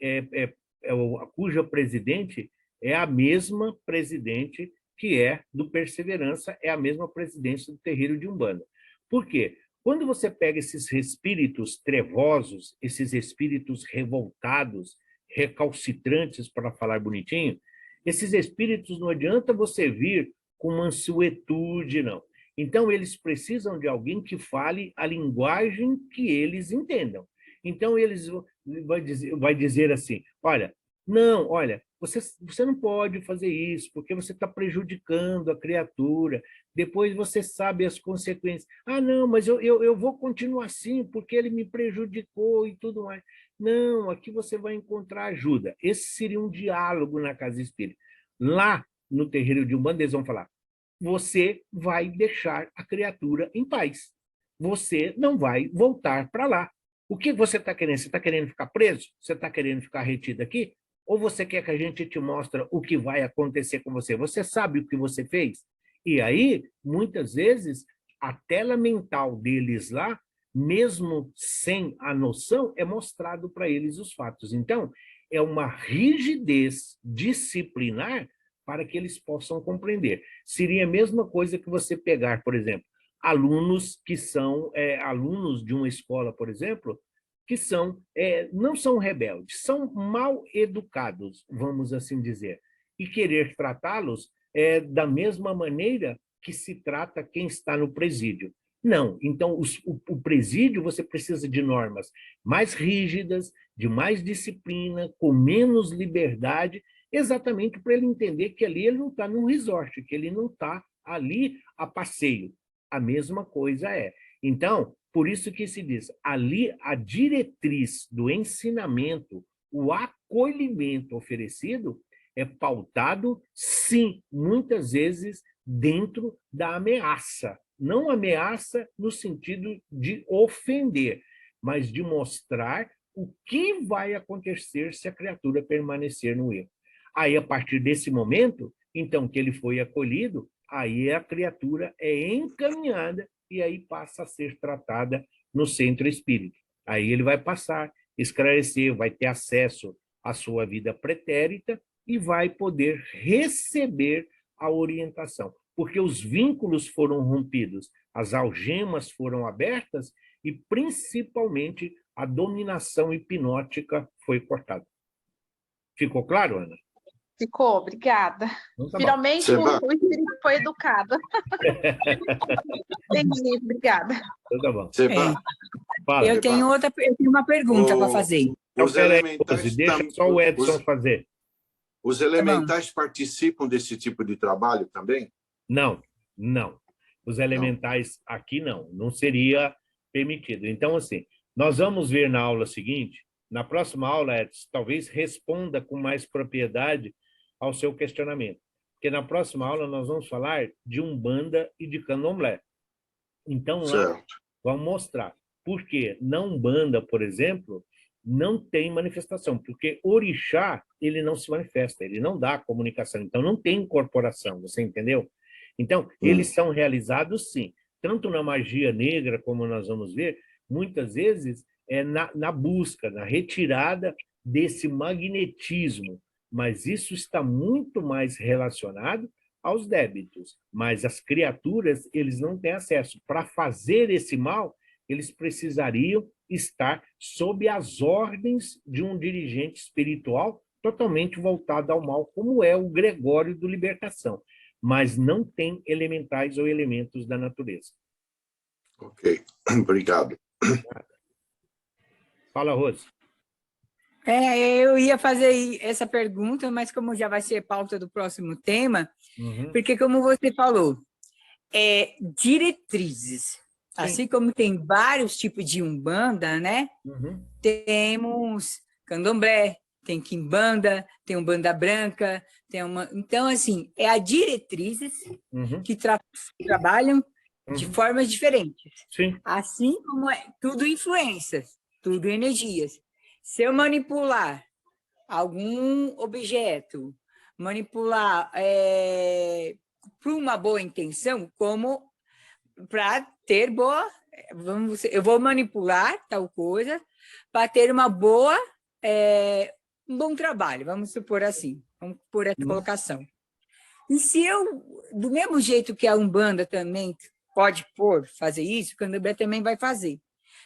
cuja presidente é a mesma presidente que é do Perseverança, é a mesma presidência do terreiro de Umbanda. Por quê? Quando você pega esses espíritos trevosos, esses espíritos revoltados, recalcitrantes, para falar bonitinho, esses espíritos não adianta você vir com mansuetude, não. Então, eles precisam de alguém que fale a linguagem que eles entendam. Então, eles vai dizer assim, olha, não, olha, você não pode fazer isso, porque você está prejudicando a criatura, depois você sabe as consequências. Ah, não, mas eu vou continuar assim, porque ele me prejudicou e tudo mais. Não, aqui você vai encontrar ajuda. Esse seria um diálogo na casa espírita. Lá, no terreiro de Umbanda, eles vão falar, você vai deixar a criatura em paz. Você não vai voltar para lá. O que você está querendo? Você está querendo ficar preso? Você está querendo ficar retido aqui? Ou você quer que a gente te mostre o que vai acontecer com você? Você sabe o que você fez? E aí, muitas vezes, a tela mental deles lá, mesmo sem a noção, é mostrado para eles os fatos. Então, é uma rigidez disciplinar para que eles possam compreender. Seria a mesma coisa que você pegar, por exemplo, alunos que são alunos de uma escola, por exemplo, que não são rebeldes, são mal educados, vamos assim dizer, e querer tratá-los da mesma maneira que se trata quem está no presídio. Não, então o presídio você precisa de normas mais rígidas, de mais disciplina, com menos liberdade, exatamente para ele entender que ali ele não está num resort, que ele não está ali a passeio. A mesma coisa é. Então, por isso que se diz, ali a diretriz do ensinamento, o acolhimento oferecido é pautado, sim, muitas vezes dentro da ameaça. Não ameaça no sentido de ofender, mas de mostrar o que vai acontecer se a criatura permanecer no erro. Aí, a partir desse momento, então, que ele foi acolhido, aí a criatura é encaminhada e aí passa a ser tratada no centro espírita. Aí ele vai passar, esclarecer, vai ter acesso à sua vida pretérita e vai poder receber a orientação, porque os vínculos foram rompidos, as algemas foram abertas e, principalmente, a dominação hipnótica foi cortada. Ficou claro, Ana? Ficou, obrigada. Então, tá bom. Finalmente o espírito foi educado. Entendi, obrigada. Então, tá bom. Fala. Eu tenho uma pergunta para fazer. Os elementais, deixa só o Edson fazer. Os elementais participam desse tipo de trabalho também? Não, não. Os elementais aqui não seria permitido. Então, assim, nós vamos ver na aula seguinte, na próxima aula, Edson, talvez responda com mais propriedade ao seu questionamento. Porque na próxima aula nós vamos falar de Umbanda e de Candomblé. Então, lá vamos mostrar. Porque na Umbanda, por exemplo, não tem manifestação, porque orixá, ele não se manifesta, ele não dá comunicação, então não tem incorporação, você entendeu? Então, eles são realizados, sim, tanto na magia negra, como nós vamos ver, muitas vezes é na busca, na retirada desse magnetismo, mas isso está muito mais relacionado aos débitos, mas as criaturas, eles não têm acesso. Para fazer esse mal, eles precisariam estar sob as ordens de um dirigente espiritual totalmente voltado ao mal, como é o Gregório do Libertação, mas não tem elementais ou elementos da natureza. Ok, obrigado. Fala, Rose. Eu ia fazer essa pergunta, mas como já vai ser pauta do próximo tema, porque como você falou, diretrizes. Sim. Assim como tem vários tipos de umbanda, né? Temos candomblé, tem quimbanda, tem umbanda branca, tem uma... Então, assim, a diretrizes que trabalham de formas diferentes. Sim. Assim como tudo influências, tudo energias. Se eu manipular algum objeto, manipular para uma boa intenção, como para ter boa... eu vou manipular tal coisa para ter uma boa... um bom trabalho, vamos supor assim, vamos por essa colocação. E se eu, do mesmo jeito que a Umbanda também pode fazer isso, o Candomblé também vai fazer.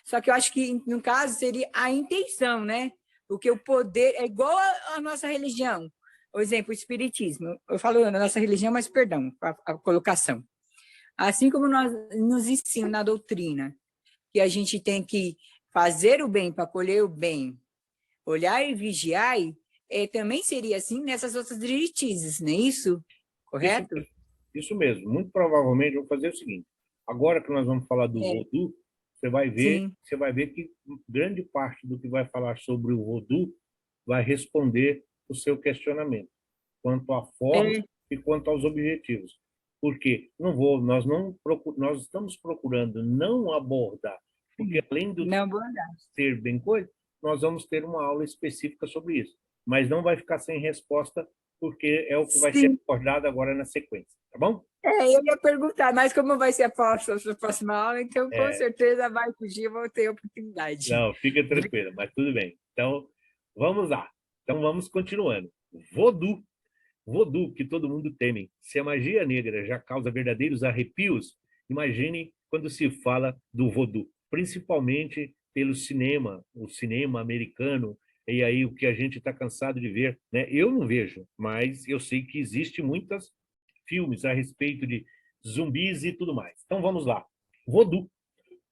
Só que eu acho que, no caso, seria a intenção, né? Porque o poder é igual à nossa religião. Por exemplo, o espiritismo. Eu falo na nossa religião, mas perdão, a colocação. Assim como nos ensina na doutrina, que a gente tem que fazer o bem para colher o bem, olhar e vigiar, também seria assim nessas outras diretrizes, não é isso? Correto? Isso mesmo. Muito provavelmente, eu vou fazer o seguinte. Agora que nós vamos falar do Vodou, você vai ver que grande parte do que vai falar sobre o Vodou vai responder o seu questionamento, quanto à forma e quanto aos objetivos. Porque nós estamos procurando não abordar, porque além do ser bem coisa, nós vamos ter uma aula específica sobre isso, mas não vai ficar sem resposta, porque é o que vai ser abordado agora na sequência, tá bom? Eu ia perguntar, mas como vai ser a próxima aula, então com certeza vai fugir, vou ter oportunidade. Não, fica tranquila, mas tudo bem. Então, vamos lá. Então, vamos continuando. Vodou. Vodou, que todo mundo teme. Se a magia negra já causa verdadeiros arrepios, imagine quando se fala do Vodou, principalmente pelo cinema, o cinema americano, e aí o que a gente está cansado de ver, né? Eu não vejo, mas eu sei que existe muitos filmes a respeito de zumbis e tudo mais. Então vamos lá. Vodou,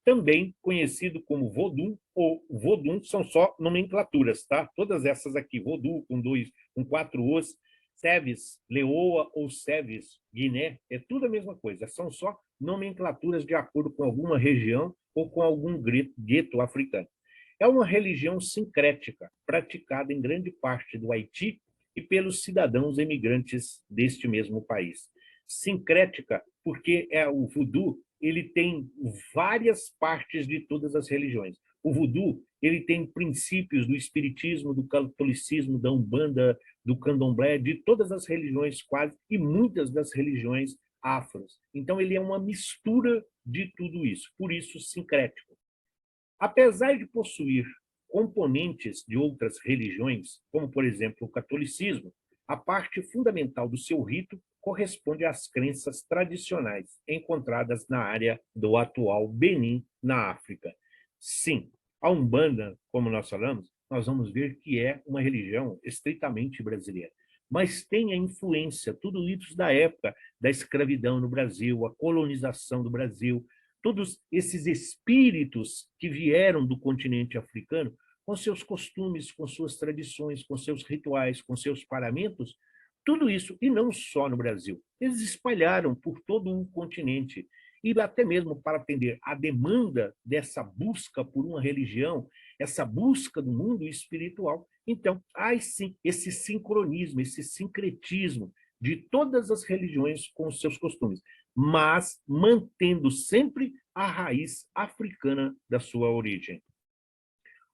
também conhecido como Vodun ou Vodun, são só nomenclaturas, tá? Todas essas aqui, Vodou com 4 Os, Seves, Leoa ou Seves, Guiné, é tudo a mesma coisa, são só nomenclaturas de acordo com alguma região ou com algum gueto africano. É uma religião sincrética, praticada em grande parte do Haiti e pelos cidadãos emigrantes deste mesmo país. Sincrética porque o voodoo ele tem várias partes de todas as religiões. O voodoo, ele tem princípios do espiritismo, do catolicismo, da umbanda, do candomblé, de todas as religiões quase, e muitas das religiões afros. Então, ele é uma mistura de tudo isso, por isso sincrético. Apesar de possuir componentes de outras religiões, como, por exemplo, o catolicismo, a parte fundamental do seu rito corresponde às crenças tradicionais encontradas na área do atual Benin, na África. Sim, a Umbanda, como nós falamos, nós vamos ver que é uma religião estritamente brasileira, mas tem a influência, tudo isso da época da escravidão no Brasil, a colonização do Brasil, todos esses espíritos que vieram do continente africano, com seus costumes, com suas tradições, com seus rituais, com seus paramentos, tudo isso, e não só no Brasil, eles espalharam por todo o continente, e até mesmo para atender a demanda dessa busca por uma religião, essa busca do mundo espiritual. Então, há sim esse sincronismo, esse sincretismo de todas as religiões com os seus costumes, mas mantendo sempre a raiz africana da sua origem.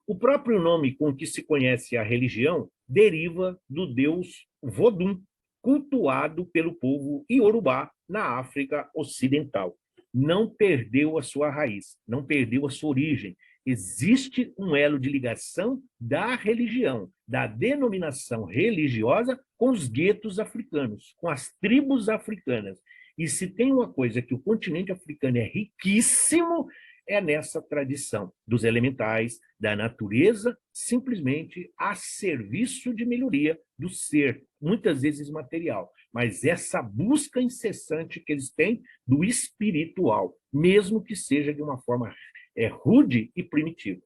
O próprio nome com que se conhece a religião deriva do deus Vodun, cultuado pelo povo Iorubá na África Ocidental. Não perdeu a sua raiz, não perdeu a sua origem. Existe um elo de ligação da religião, da denominação religiosa com os guetos africanos, com as tribos africanas. E se tem uma coisa que o continente africano é riquíssimo, é nessa tradição dos elementais, da natureza, simplesmente a serviço de melhoria do ser, muitas vezes material. Mas essa busca incessante que eles têm do espiritual, mesmo que seja de uma forma rude e primitiva.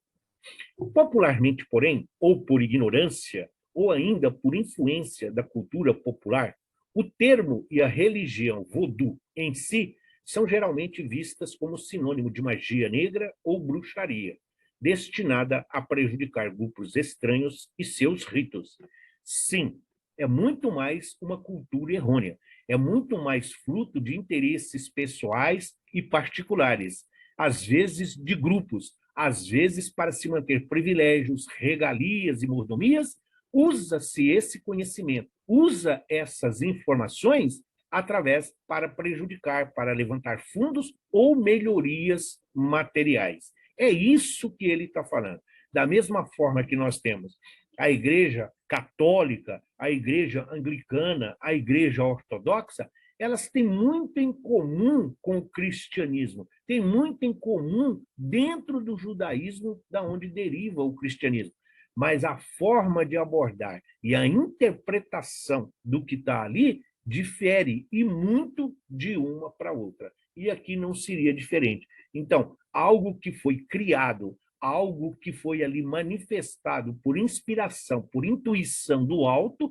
Popularmente, porém, ou por ignorância, ou ainda por influência da cultura popular, o termo e a religião voodoo em si são geralmente vistas como sinônimo de magia negra ou bruxaria, destinada a prejudicar grupos estranhos e seus ritos. Sim, é muito mais uma cultura errônea, é muito mais fruto de interesses pessoais e particulares, às vezes de grupos, às vezes para se manter privilégios, regalias e mordomias, usa-se esse conhecimento, usa essas informações através para prejudicar, para levantar fundos ou melhorias materiais. É isso que ele está falando. Da mesma forma que nós temos a Igreja Católica, a Igreja Anglicana, a Igreja Ortodoxa, elas têm muito em comum com o cristianismo, têm muito em comum dentro do judaísmo, da onde deriva o cristianismo. Mas a forma de abordar e a interpretação do que está ali difere e muito de uma para outra. E aqui não seria diferente. Então, algo que foi criado, algo que foi ali manifestado por inspiração, por intuição do alto,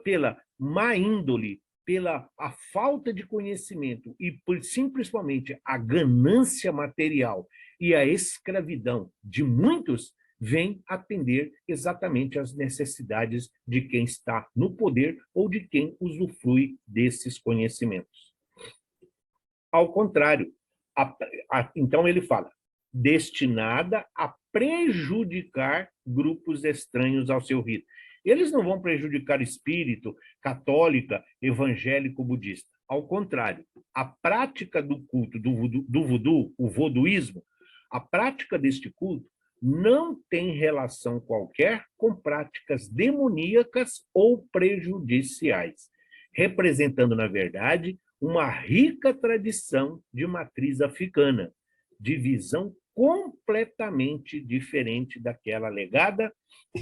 pela má índole, pela a falta de conhecimento e por simplesmente a ganância material e a escravidão de muitos, vem atender exatamente às necessidades de quem está no poder ou de quem usufrui desses conhecimentos. Ao contrário, então ele fala, destinada a prejudicar grupos estranhos ao seu rito. Eles não vão prejudicar espírito, católica, evangélico, budista. Ao contrário, a prática do culto do voodoo, o voduísmo, a prática deste culto não tem relação qualquer com práticas demoníacas ou prejudiciais, representando, na verdade, uma rica tradição de matriz africana, de visão completamente diferente daquela legada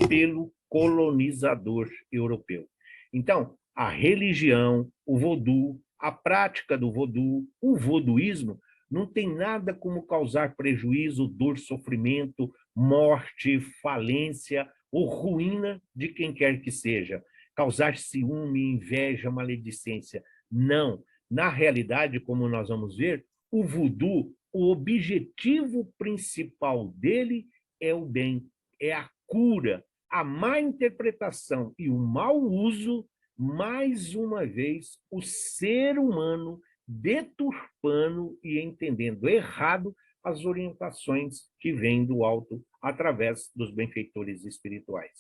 pelo colonizador europeu. Então, a religião, o voodoo, a prática do voodoo, o voduísmo, não tem nada como causar prejuízo, dor, sofrimento, morte, falência ou ruína de quem quer que seja. Causar ciúme, inveja, maledicência. Não. Na realidade, como nós vamos ver, o voodoo, o objetivo principal dele é o bem, é a cura. A má interpretação e o mau uso, mais uma vez, o ser humano deturpando e entendendo errado as orientações que vêm do alto através dos benfeitores espirituais.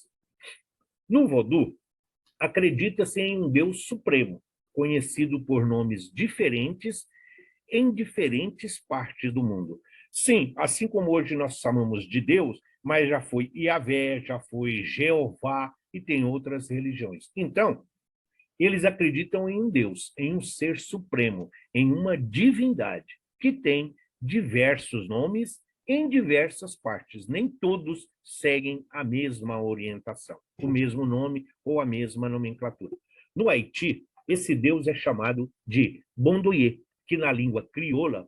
No Vodou, acredita-se em um Deus supremo, conhecido por nomes diferentes em diferentes partes do mundo. Sim, assim como hoje nós chamamos de Deus, mas já foi Yahvé, já foi Jeová e tem outras religiões. Então, eles acreditam em um Deus, em um ser supremo, em uma divindade que tem diversos nomes em diversas partes. Nem todos seguem a mesma orientação, o mesmo nome ou a mesma nomenclatura. No Haiti, esse Deus é chamado de Bondoye, que na língua crioula,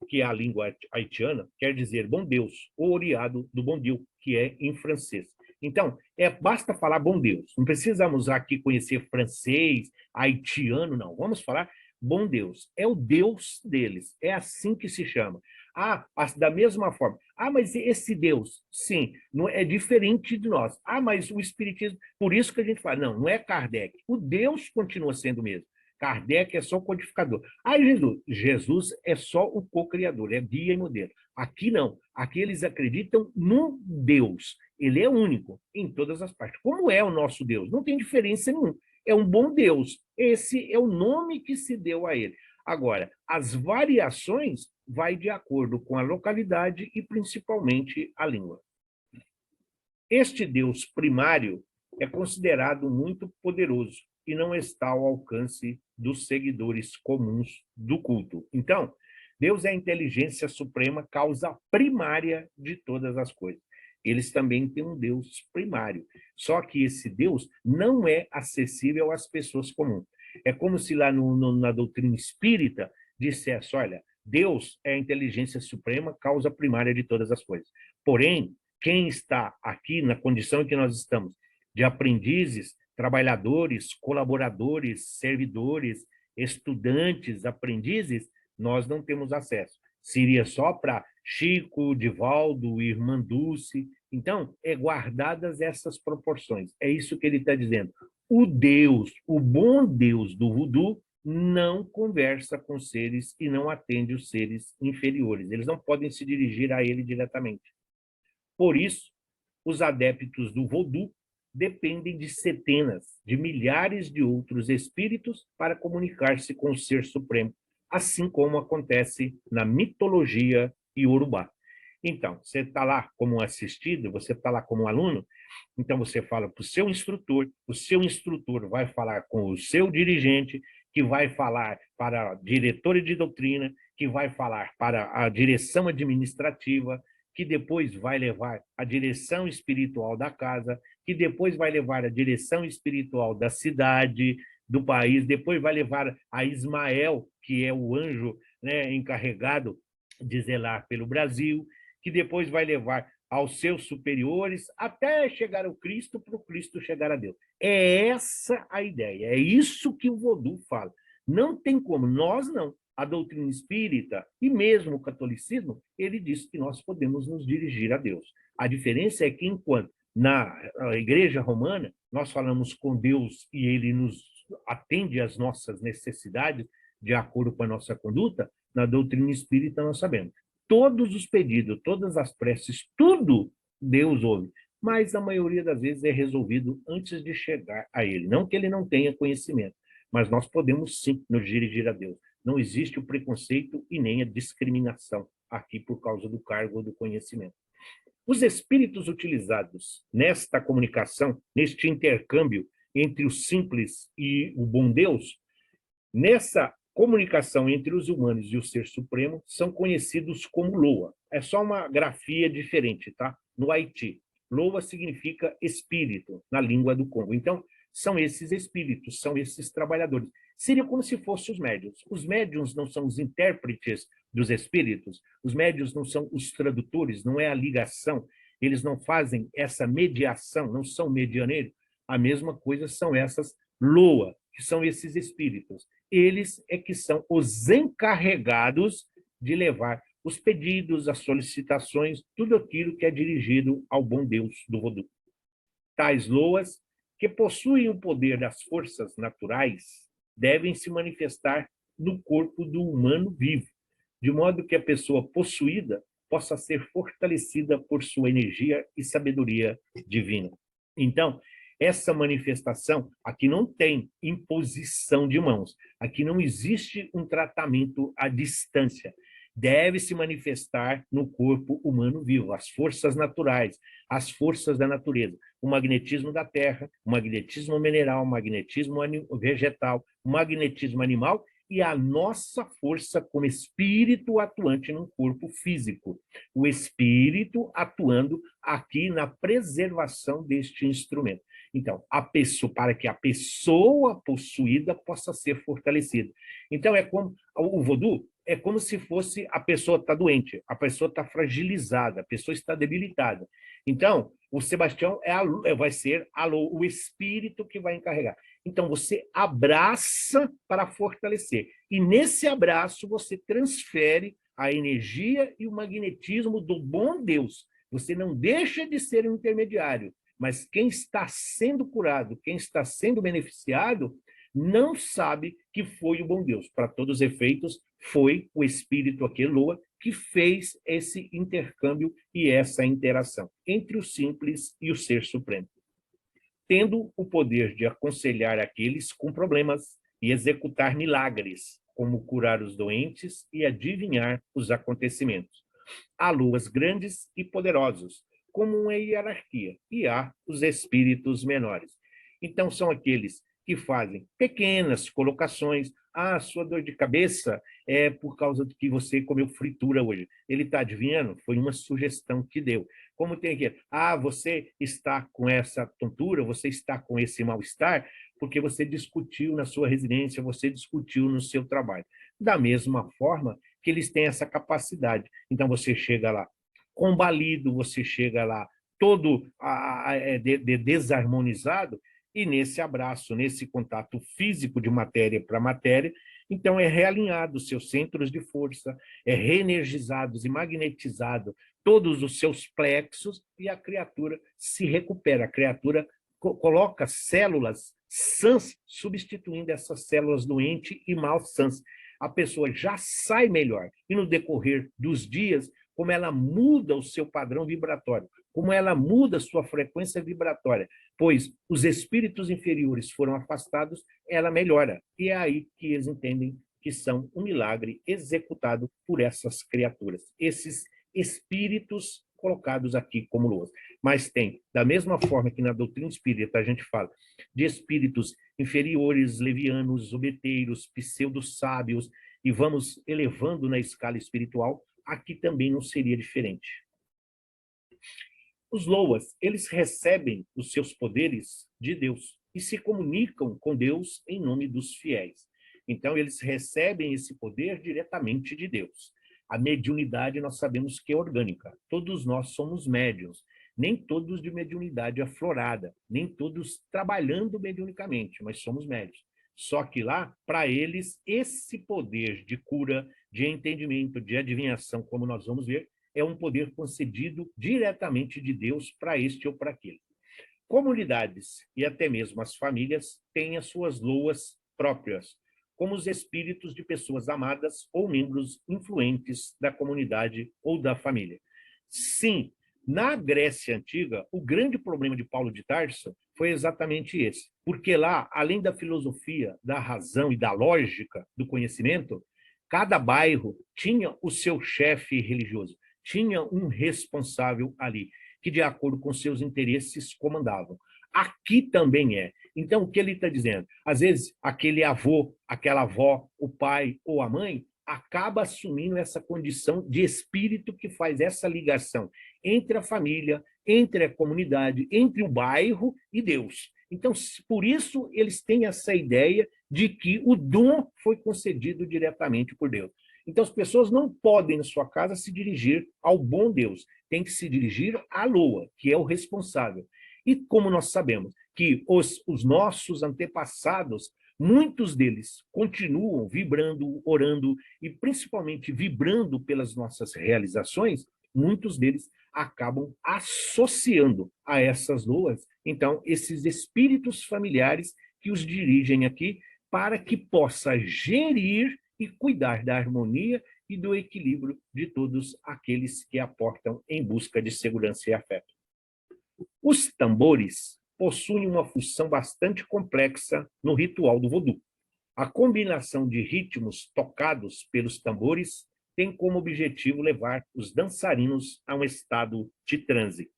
que é a língua haitiana, quer dizer bom Deus, ou oriado do bon Dieu, que é em francês. Então, basta falar bom Deus. Não precisamos aqui conhecer francês, haitiano, não. Vamos falar bom Deus. É o Deus deles. É assim que se chama. Da mesma forma. Mas esse Deus, sim, não é diferente de nós. Mas o Espiritismo... Por isso que a gente fala, não é Kardec. O Deus continua sendo o mesmo. Kardec é só codificador. Jesus é só o co-criador, é guia e modelo. Aqui não. Aqui eles acreditam no Deus. Ele é único em todas as partes. Como é o nosso Deus? Não tem diferença nenhuma. É um bom Deus. Esse é o nome que se deu a ele. Agora, as variações vai de acordo com a localidade e principalmente a língua. Este Deus primário é considerado muito poderoso e não está ao alcance dos seguidores comuns do culto. Então, Deus é a inteligência suprema, causa primária de todas as coisas. Eles também têm um Deus primário. Só que esse Deus não é acessível às pessoas comuns. É como se lá na doutrina espírita dissesse, olha, Deus é a inteligência suprema, causa primária de todas as coisas. Porém, quem está aqui na condição em que nós estamos, de aprendizes, trabalhadores, colaboradores, servidores, estudantes, aprendizes, nós não temos acesso. Seria só para Chico, Divaldo, Irmã Dulce. Então, guardadas essas proporções. É isso que ele está dizendo. O Deus, o bom Deus do Vodou, não conversa com seres e não atende os seres inferiores. Eles não podem se dirigir a ele diretamente. Por isso, os adeptos do Vodou dependem de centenas, de milhares de outros espíritos para comunicar-se com o Ser Supremo, assim como acontece na mitologia iorubá. Então, você está lá como assistido, você está lá como aluno, então você fala para o seu instrutor vai falar com o seu dirigente, que vai falar para a diretora de doutrina, que vai falar para a direção administrativa, que depois vai levar a direção espiritual da casa, que depois vai levar a direção espiritual da cidade, do país, depois vai levar a Ismael, que é o anjo, né, encarregado de zelar pelo Brasil, que depois vai levar aos seus superiores, até chegar ao Cristo, para o Cristo chegar a Deus. É essa a ideia, é isso que o Vodou fala. Não tem como, nós não. A doutrina espírita e mesmo o catolicismo, ele diz que nós podemos nos dirigir a Deus. A diferença é que, enquanto na Igreja Romana, nós falamos com Deus e ele nos atende às nossas necessidades de acordo com a nossa conduta, na doutrina espírita nós sabemos. Todos os pedidos, todas as preces, tudo Deus ouve, mas a maioria das vezes é resolvido antes de chegar a ele. Não que ele não tenha conhecimento, mas nós podemos sim nos dirigir a Deus. Não existe o preconceito e nem a discriminação aqui por causa do cargo ou do conhecimento. Os espíritos utilizados nesta comunicação, neste intercâmbio entre o simples e o bom Deus, nessa comunicação entre os humanos e o Ser Supremo, são conhecidos como Loa. É só uma grafia diferente, tá? No Haiti, Loa significa espírito, na língua do Congo. Então, são esses espíritos, são esses trabalhadores. Seria como se fossem os médiuns. Os médiuns não são os intérpretes dos espíritos, os médiuns não são os tradutores, não é a ligação, eles não fazem essa mediação, não são medianeiros. A mesma coisa são essas Loa, que são esses espíritos. Eles é que são os encarregados de levar os pedidos, as solicitações, tudo aquilo que é dirigido ao bom Deus do Vodou. Tais Loas, que possuem o poder das forças naturais, devem se manifestar no corpo do humano vivo, de modo que a pessoa possuída possa ser fortalecida por sua energia e sabedoria divina. Então, essa manifestação, aqui não tem imposição de mãos, aqui não existe um tratamento à distância. Deve se manifestar no corpo humano vivo, as forças naturais, as forças da natureza, o magnetismo da terra, o magnetismo mineral, o magnetismo vegetal, o magnetismo animal e a nossa força como espírito atuante num corpo físico. O espírito atuando aqui na preservação deste instrumento. Então, para que a pessoa possuída possa ser fortalecida. Então, é como o voodoo é como se fosse a pessoa está doente, a pessoa está fragilizada, a pessoa está debilitada. Então, o Sebastião vai ser o espírito que vai encarregar. Então, você abraça para fortalecer. E nesse abraço, você transfere a energia e o magnetismo do bom Deus. Você não deixa de ser um intermediário, mas quem está sendo curado, quem está sendo beneficiado, não sabe que foi o bom Deus. Para todos os efeitos, foi o espírito Aqueloa que fez esse intercâmbio e essa interação entre o simples e o Ser Supremo, tendo o poder de aconselhar aqueles com problemas e executar milagres, como curar os doentes e adivinhar os acontecimentos. Há luas grandes e poderosos, como uma hierarquia, e há os espíritos menores. Então, são aqueles que fazem pequenas colocações. Ah, sua dor de cabeça é por causa de que você comeu fritura hoje. Ele está adivinhando? Foi uma sugestão que deu. Como tem aqui, você está com essa tontura, você está com esse mal-estar, porque você discutiu na sua residência, você discutiu no seu trabalho. Da mesma forma que eles têm essa capacidade. Então, você chega lá combalido, você chega lá todo desarmonizado, e nesse abraço, nesse contato físico de matéria para matéria, então é realinhado os seus centros de força, é reenergizados e magnetizado todos os seus plexos e a criatura se recupera. A criatura coloca células sãs substituindo essas células doentes e mal sãs. A pessoa já sai melhor. E no decorrer dos dias, como ela muda o seu padrão vibratório, como ela muda a sua frequência vibratória, pois os espíritos inferiores foram afastados, ela melhora. E é aí que eles entendem que são um milagre executado por essas criaturas, esses espíritos colocados aqui como luas. Mas tem, da mesma forma que na doutrina espírita a gente fala de espíritos inferiores, levianos, zobeteiros, pseudo-sábios, e vamos elevando na escala espiritual, aqui também não seria diferente. Os loas, eles recebem os seus poderes de Deus e se comunicam com Deus em nome dos fiéis. Então, eles recebem esse poder diretamente de Deus. A mediunidade nós sabemos que é orgânica. Todos nós somos médiuns. Nem todos de mediunidade aflorada, nem todos trabalhando mediunicamente, mas somos médiuns. Só que lá, para eles, esse poder de cura, de entendimento, de adivinhação, como nós vamos ver, é um poder concedido diretamente de Deus para este ou para aquele. Comunidades e até mesmo as famílias têm as suas loas próprias, como os espíritos de pessoas amadas ou membros influentes da comunidade ou da família. Sim, na Grécia Antiga, o grande problema de Paulo de Tarso foi exatamente esse, porque lá, além da filosofia, da razão e da lógica do conhecimento, cada bairro tinha o seu chefe religioso, tinha um responsável ali, que de acordo com seus interesses comandavam. Aqui também é. Então, o que ele está dizendo? Às vezes, aquele avô, aquela avó, o pai ou a mãe, acaba assumindo essa condição de espírito que faz essa ligação entre a família, entre a comunidade, entre o bairro e Deus. Então, por isso, eles têm essa ideia de que o dom foi concedido diretamente por Deus. Então, as pessoas não podem, na sua casa, se dirigir ao bom Deus. Tem que se dirigir à Loa, que é o responsável. E como nós sabemos que os nossos antepassados, muitos deles continuam vibrando, orando e principalmente vibrando pelas nossas realizações, muitos deles acabam associando a essas loas, então, esses espíritos familiares que os dirigem aqui para que possa gerir e cuidar da harmonia e do equilíbrio de todos aqueles que aportam em busca de segurança e afeto. Os tambores possuem uma função bastante complexa no ritual do vodú. A combinação de ritmos tocados pelos tambores tem como objetivo levar os dançarinos a um estado de transe.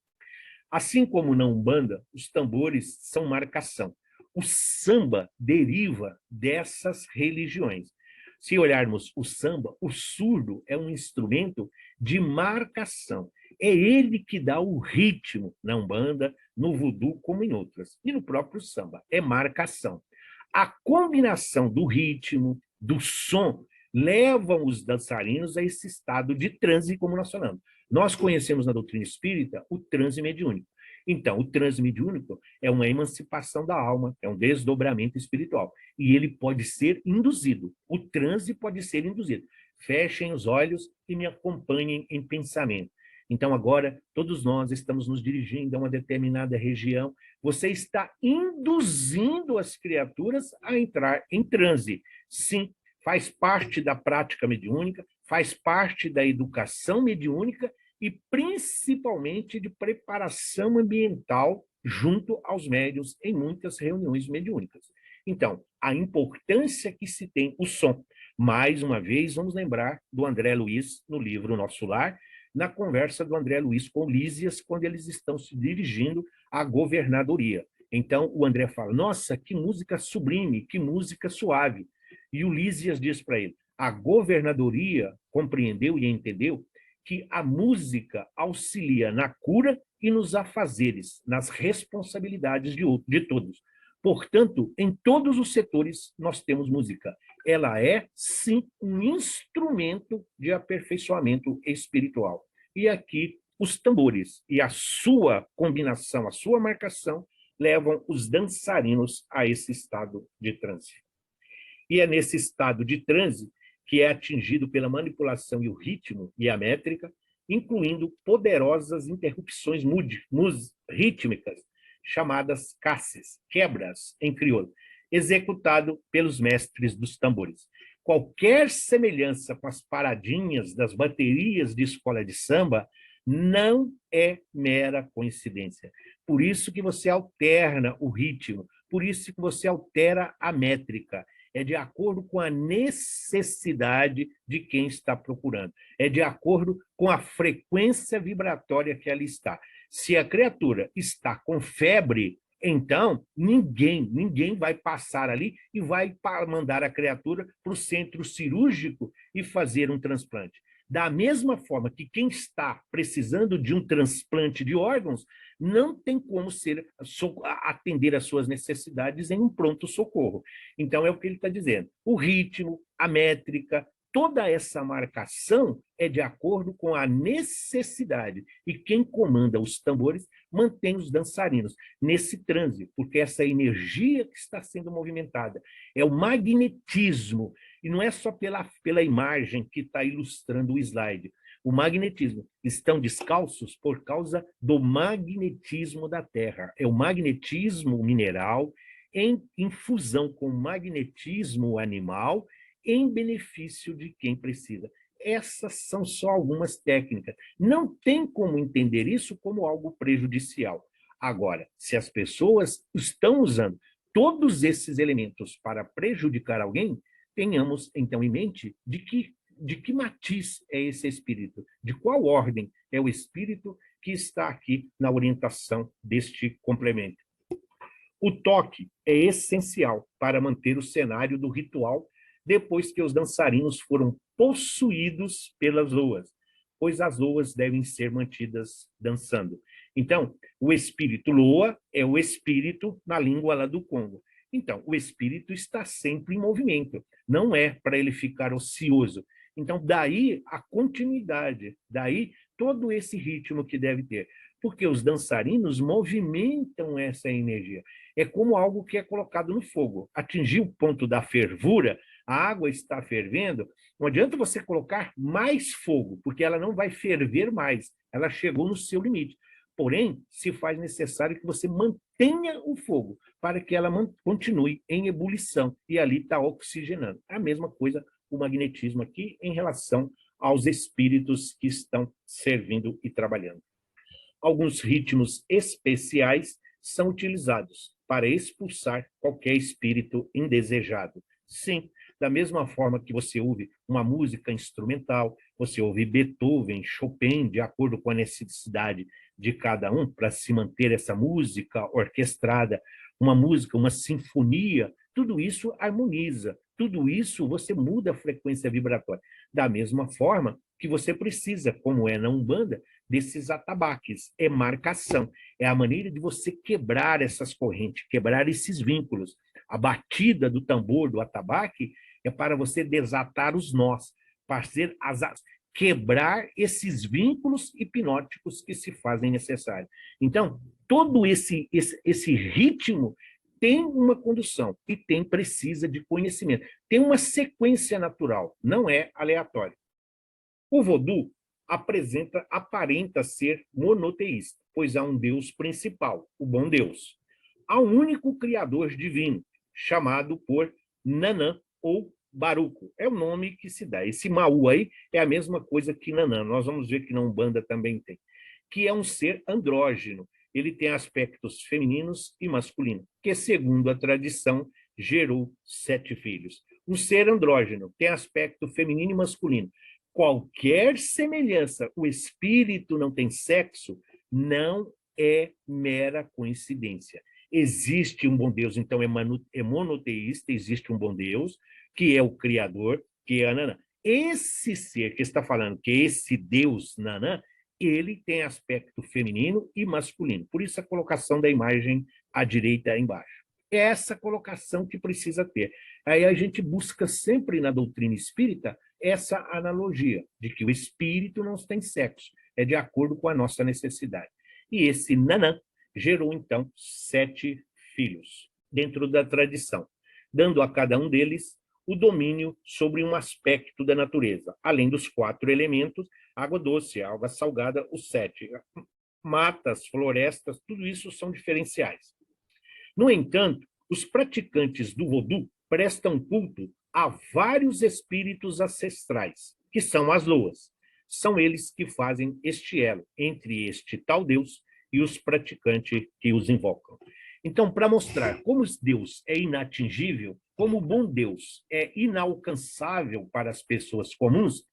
Assim como na Umbanda, os tambores são marcação. O samba deriva dessas religiões. Se olharmos o samba, o surdo é um instrumento de marcação. É ele que dá o ritmo na Umbanda, no voodoo, como em outras. E no próprio samba, é marcação. A combinação do ritmo, do som, levam os dançarinos a esse estado de transe, como nós falamos. Nós conhecemos na doutrina espírita o transe mediúnico. Então, o transe mediúnico é uma emancipação da alma, é um desdobramento espiritual. E ele pode ser induzido. O transe pode ser induzido. Fechem os olhos e me acompanhem em pensamento. Então, agora, todos nós estamos nos dirigindo a uma determinada região. Você está induzindo as criaturas a entrar em transe. Sim, faz parte da prática mediúnica, faz parte da educação mediúnica e, principalmente, de preparação ambiental junto aos médiuns em muitas reuniões mediúnicas. Então, a importância que se tem o som. Mais uma vez, vamos lembrar do André Luiz, no livro Nosso Lar, na conversa do André Luiz com Lísias, quando eles estão se dirigindo à governadoria. Então, o André fala, nossa, que música sublime, que música suave. E o Lísias diz para ele, a governadoria compreendeu e entendeu que a música auxilia na cura e nos afazeres, nas responsabilidades de todos. Portanto, em todos os setores nós temos música. Ela é, sim, um instrumento de aperfeiçoamento espiritual. E aqui, os tambores e a sua combinação, a sua marcação, levam os dançarinos a esse estado de transe. E é nesse estado de transe que é atingido pela manipulação e o ritmo e a métrica, incluindo poderosas interrupções rítmicas, chamadas casses, quebras em crioulo, executado pelos mestres dos tambores. Qualquer semelhança com as paradinhas das baterias de escola de samba não é mera coincidência. Por isso que você alterna o ritmo, por isso que você altera a métrica. É de acordo com a necessidade de quem está procurando. É de acordo com a frequência vibratória que ali está. Se a criatura está com febre, então ninguém vai passar ali e vai mandar a criatura para o centro cirúrgico e fazer um transplante. Da mesma forma que quem está precisando de um transplante de órgãos não tem como atender às suas necessidades em um pronto-socorro. Então, é o que ele está dizendo. O ritmo, a métrica, toda essa marcação é de acordo com a necessidade. E quem comanda os tambores mantém os dançarinos nesse transe, porque essa energia que está sendo movimentada é o magnetismo. E não é só pela imagem que está ilustrando o slide. O magnetismo. Estão descalços por causa do magnetismo da Terra. É o magnetismo mineral em fusão com o magnetismo animal em benefício de quem precisa. Essas são só algumas técnicas. Não tem como entender isso como algo prejudicial. Agora, se as pessoas estão usando todos esses elementos para prejudicar alguém, tenhamos então em mente de que matiz é esse espírito, de qual ordem é o espírito que está aqui na orientação deste complemento. O toque é essencial para manter o cenário do ritual depois que os dançarinos foram possuídos pelas loas, pois as loas devem ser mantidas dançando. Então, o espírito loa é o espírito na língua lá do Congo. Então, o espírito está sempre em movimento, não é para ele ficar ocioso. Então, daí a continuidade, daí todo esse ritmo que deve ter. Porque os dançarinos movimentam essa energia. É como algo que é colocado no fogo. Atingir o ponto da fervura, a água está fervendo, não adianta você colocar mais fogo, porque ela não vai ferver mais. Ela chegou no seu limite. Porém, se faz necessário que você mantenha o fogo para que ela continue em ebulição e ali está oxigenando. A mesma coisa o magnetismo aqui em relação aos espíritos que estão servindo e trabalhando. Alguns ritmos especiais são utilizados para expulsar qualquer espírito indesejado. Sim, da mesma forma que você ouve uma música instrumental, você ouve Beethoven, Chopin, de acordo com a necessidade de cada um, para se manter essa música orquestrada, uma música, uma sinfonia, tudo isso harmoniza, tudo isso você muda a frequência vibratória. Da mesma forma que você precisa, como é na Umbanda, desses atabaques, é marcação, é a maneira de você quebrar essas correntes, quebrar esses vínculos. A batida do tambor, do atabaque, é para você desatar os nós, fazer quebrar esses vínculos hipnóticos que se fazem necessários. Então, todo esse ritmo tem uma condução e precisa de conhecimento. Tem uma sequência natural, não é aleatório. O Vodou aparenta ser monoteísta, pois há um Deus principal, o bom Deus. Há um único Criador divino, chamado por Nanã ou Baruco. É o nome que se dá. Esse Maú aí é a mesma coisa que Nanã. Nós vamos ver que na Umbanda também tem. Que é um ser andrógeno. Ele tem aspectos femininos e masculinos, que, segundo a tradição, gerou 7 filhos. Um ser andrógeno tem aspecto feminino e masculino. Qualquer semelhança, o espírito não tem sexo, não é mera coincidência. Existe um bom Deus, então é monoteísta, existe um bom Deus, que é o Criador, que é a Nanã. Esse ser que está falando, que é esse Deus Nanã, ele tem aspecto feminino e masculino. Por isso a colocação da imagem à direita aí embaixo. É essa colocação que precisa ter. Aí a gente busca sempre na doutrina espírita essa analogia de que o espírito não tem sexo, é de acordo com a nossa necessidade. E esse Nanã gerou, então, 7 filhos, dentro da tradição, dando a cada um deles o domínio sobre um aspecto da natureza, além dos 4 elementos, água doce, água salgada, os 7. Matas, florestas, tudo isso são diferenciais. No entanto, os praticantes do Vodou prestam culto a vários espíritos ancestrais, que são as loas. São eles que fazem este elo entre este tal Deus e os praticantes que os invocam. Então, para mostrar como Deus é inatingível, como o bom Deus é inalcançável para as pessoas comuns,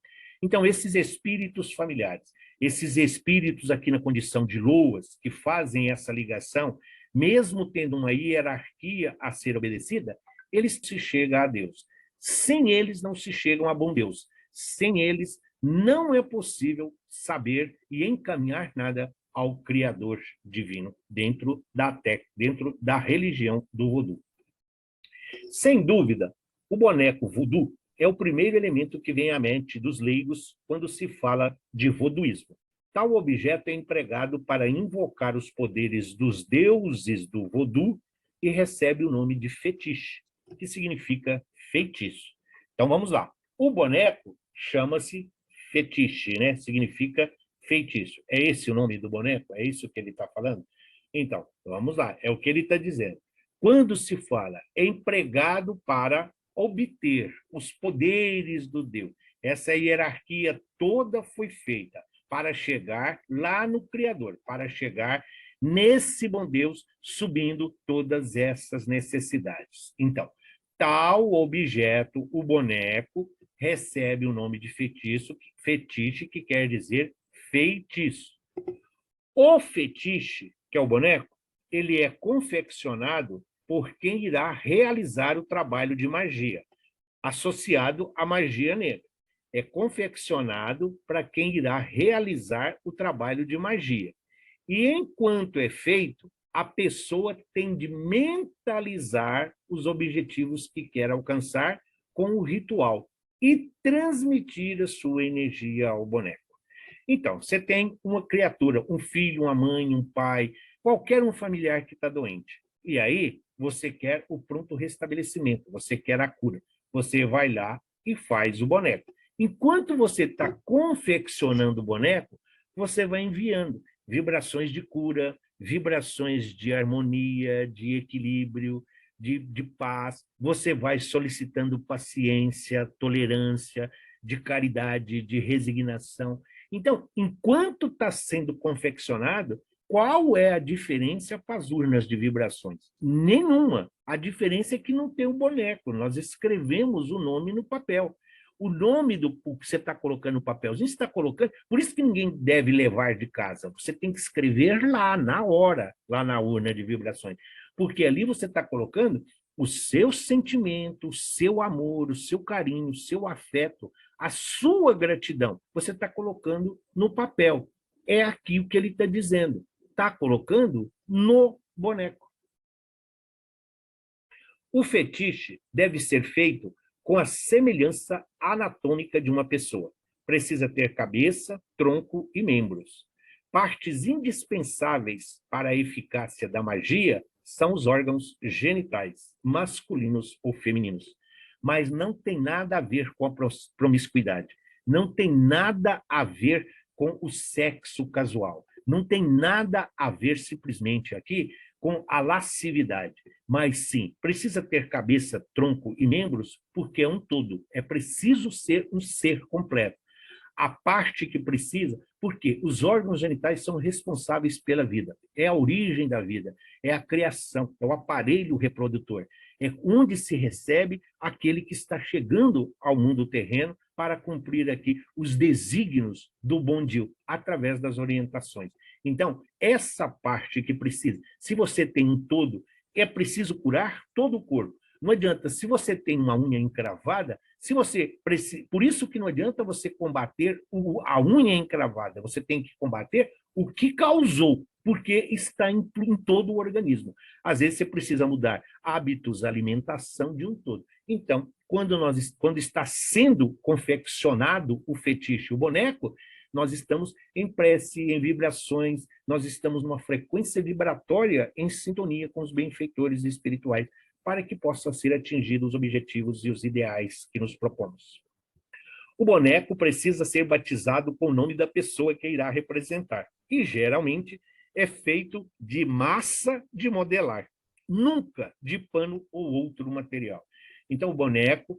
então esses espíritos familiares, esses espíritos aqui na condição de loas, que fazem essa ligação, mesmo tendo uma hierarquia a ser obedecida, eles se chegam a Deus. Sem eles não se chegam a bom Deus. Sem eles não é possível saber e encaminhar nada ao Criador divino dentro da religião do Vodou. Sem dúvida, o boneco voodoo é o primeiro elemento que vem à mente dos leigos quando se fala de vodouísmo. Tal objeto é empregado para invocar os poderes dos deuses do vodou e recebe o nome de fetiche, que significa feitiço. Então vamos lá. O boneco chama-se fetiche, né? Significa feitiço. É esse o nome do boneco? É isso que ele está falando? Então, vamos lá. É o que ele está dizendo. Quando se fala é empregado para obter os poderes do Deus, essa hierarquia toda foi feita para chegar lá no Criador, para chegar nesse bom Deus, subindo todas essas necessidades. Então, tal objeto, o boneco, recebe o nome de fetiche, que quer dizer feitiço. O fetiche, que é o boneco, ele é confeccionado por quem irá realizar o trabalho de magia, associado à magia negra. É confeccionado para quem irá realizar o trabalho de magia. E enquanto é feito, a pessoa tem de mentalizar os objetivos que quer alcançar com o ritual e transmitir a sua energia ao boneco. Então, você tem uma criatura, um filho, uma mãe, um pai, qualquer um familiar que está doente. E aí, você quer o pronto restabelecimento, você quer a cura. Você vai lá e faz o boneco. Enquanto você está confeccionando o boneco, você vai enviando vibrações de cura, vibrações de harmonia, de equilíbrio, de paz, você vai solicitando paciência, tolerância, de caridade, de resignação. Então, enquanto está sendo confeccionado, qual é a diferença para as urnas de vibrações? Nenhuma. A diferença é que não tem o boneco. Nós escrevemos o nome no papel. O nome do que você está colocando no papelzinho, você está colocando... Por isso que ninguém deve levar de casa. Você tem que escrever lá, na hora, lá na urna de vibrações. Porque ali você está colocando o seu sentimento, o seu amor, o seu carinho, o seu afeto, a sua gratidão. Você está colocando no papel. É aqui o que ele está dizendo. Está colocando no boneco. O fetiche deve ser feito com a semelhança anatômica de uma pessoa. Precisa ter cabeça, tronco e membros. Partes indispensáveis para a eficácia da magia são os órgãos genitais, masculinos ou femininos. Mas não tem nada a ver com a promiscuidade. Não tem nada a ver com o sexo casual. Não tem nada a ver simplesmente aqui com a lascividade. Mas sim, precisa ter cabeça, tronco e membros, porque é um todo. É preciso ser um ser completo. A parte que precisa, porque os órgãos genitais são responsáveis pela vida. É a origem da vida, é a criação, é o aparelho reprodutor. É onde se recebe aquele que está chegando ao mundo terreno para cumprir aqui os desígnios do bom Deus, através das orientações. Então, essa parte que precisa, se você tem um todo, é preciso curar todo o corpo. Não adianta, se você tem uma unha encravada, se você por isso que não adianta você combater a unha encravada, você tem que combater o que causou, porque está em todo o organismo. Às vezes você precisa mudar hábitos, alimentação de um todo. Então, quando está sendo confeccionado o fetiche, o boneco, nós estamos em prece, em vibrações, nós estamos numa frequência vibratória em sintonia com os benfeitores espirituais, para que possam ser atingidos os objetivos e os ideais que nos propomos. O boneco precisa ser batizado com o nome da pessoa que irá representar, e geralmente é feito de massa de modelar, nunca de pano ou outro material. Então, o boneco,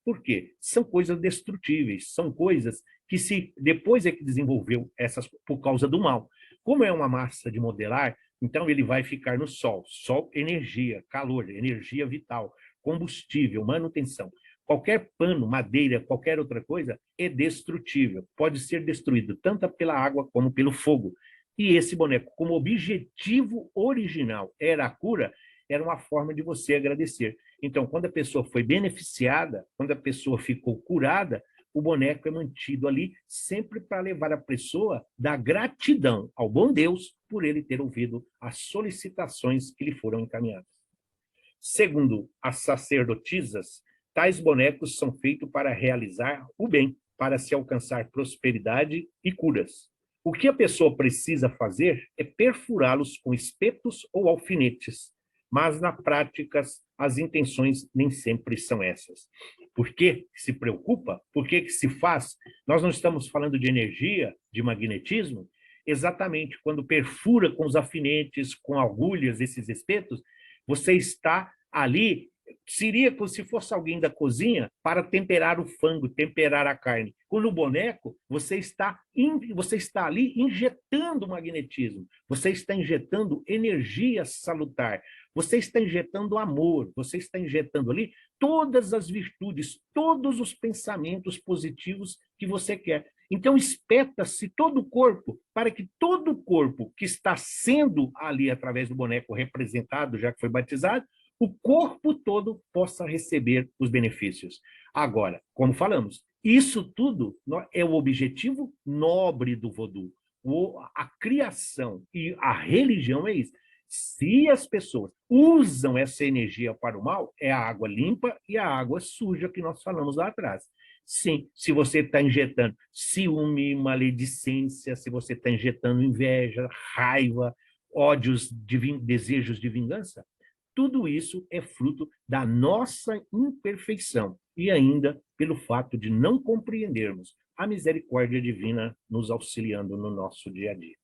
por quê? São coisas destrutíveis, são coisas que depois é que desenvolveu essas por causa do mal. Como é uma massa de modelar, então ele vai ficar no sol. Sol, energia, calor, energia vital, combustível, manutenção. Qualquer pano, madeira, qualquer outra coisa é destrutível. Pode ser destruído tanto pela água como pelo fogo. E esse boneco, como objetivo original era a cura, era uma forma de você agradecer. Então, quando a pessoa foi beneficiada, quando a pessoa ficou curada, o boneco é mantido ali sempre para levar a pessoa da gratidão ao bom Deus por ele ter ouvido as solicitações que lhe foram encaminhadas. Segundo as sacerdotisas, tais bonecos são feitos para realizar o bem, para se alcançar prosperidade e curas. O que a pessoa precisa fazer é perfurá-los com espetos ou alfinetes, mas na prática as intenções nem sempre são essas. Por que se preocupa? Por que se faz? Nós não estamos falando de energia, de magnetismo? Exatamente, quando perfura com os alfinetes, com agulhas, esses espetos, você está ali, seria como se fosse alguém da cozinha para temperar o frango, temperar a carne. No boneco, você está ali injetando magnetismo, você está injetando energia salutar, você está injetando amor, você está injetando ali todas as virtudes, todos os pensamentos positivos que você quer. Então, espeta-se todo o corpo, para que todo o corpo que está sendo ali, através do boneco representado, já que foi batizado, o corpo todo possa receber os benefícios. Agora, como falamos, isso tudo é o objetivo nobre do Vodou. A criação e a religião é isso. Se as pessoas usam essa energia para o mal, é a água limpa e a água suja que nós falamos lá atrás. Sim, se você está injetando ciúme, maledicência, se você está injetando inveja, raiva, ódios, desejos de vingança, tudo isso é fruto da nossa imperfeição e ainda pelo fato de não compreendermos a misericórdia divina nos auxiliando no nosso dia a dia.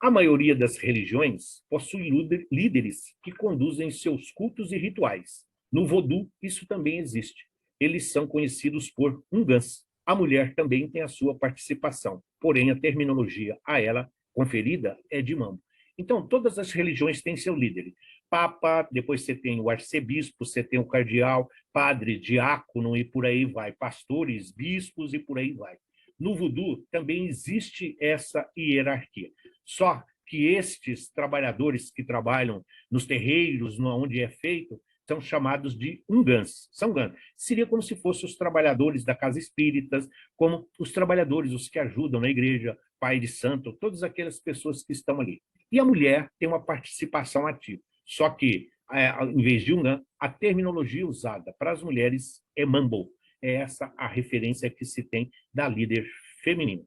A maioria das religiões possui líderes que conduzem seus cultos e rituais. No Vodou, isso também existe. Eles são conhecidos por Ungans. A mulher também tem a sua participação, porém a terminologia a ela conferida é de Mambo. Então, todas as religiões têm seu líder. Papa, depois você tem o arcebispo, você tem o cardeal, padre, diácono e por aí vai, pastores, bispos e por aí vai. No Vodou também existe essa hierarquia. Só que estes trabalhadores que trabalham nos terreiros, onde é feito, são chamados de Ungans. São Ungans. Seria como se fossem os trabalhadores da casa espíritas, como os trabalhadores, os que ajudam na igreja, pai de santo, todas aquelas pessoas que estão ali. E a mulher tem uma participação ativa. Só que, em vez de Ungan, a terminologia usada para as mulheres é Mambo. É essa a referência que se tem da líder feminina.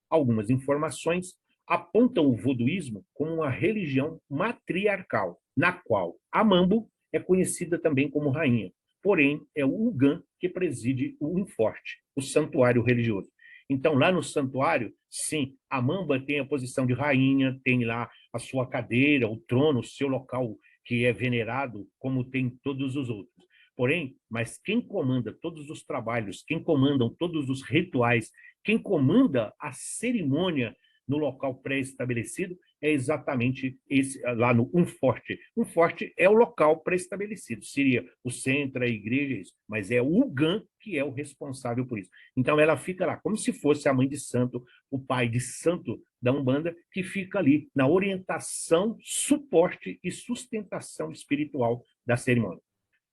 Algumas informações apontam o voduísmo como uma religião matriarcal, na qual a Mambo é conhecida também como rainha. Porém, é o Ugan que preside o Unforte, o santuário religioso. Então, lá no santuário, sim, a Mamba tem a posição de rainha, tem lá a sua cadeira, o trono, o seu local que é venerado, como tem todos os outros. Porém, mas quem comanda todos os trabalhos, quem comandam todos os rituais, quem comanda a cerimônia no local pré-estabelecido é exatamente esse, lá no Unforte. Unforte é o local pré-estabelecido, seria o centro, a igreja, isso, mas é o Ugan que é o responsável por isso. Então ela fica lá, como se fosse a mãe de santo, o pai de santo da Umbanda, que fica ali na orientação, suporte e sustentação espiritual da cerimônia.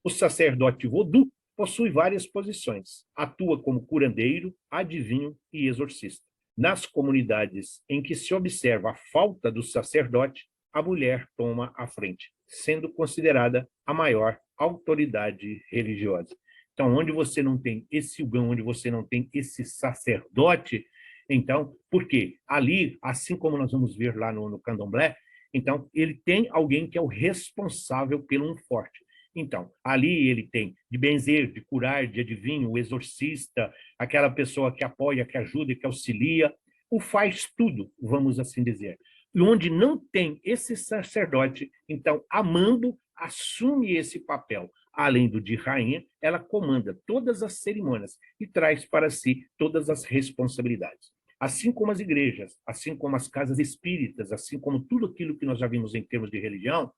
O sacerdote Vodou possui várias posições, atua como curandeiro, adivinho e exorcista. Nas comunidades em que se observa a falta do sacerdote, a mulher toma a frente, sendo considerada a maior autoridade religiosa. Então, onde você não tem esse Ugão, onde você não tem esse sacerdote, então, por quê? Ali, assim como nós vamos ver lá no Candomblé, então, ele tem alguém que é o responsável pelo Unforte. Então, ali ele tem de benzer, de curar, de adivinho, o exorcista, aquela pessoa que apoia, que ajuda, que auxilia, o faz tudo, vamos assim dizer. E onde não tem esse sacerdote, então a Mambo assume esse papel. Além do de rainha, ela comanda todas as cerimônias e traz para si todas as responsabilidades. Assim como as igrejas, assim como as casas espíritas, assim como tudo aquilo que nós já vimos em termos de religião,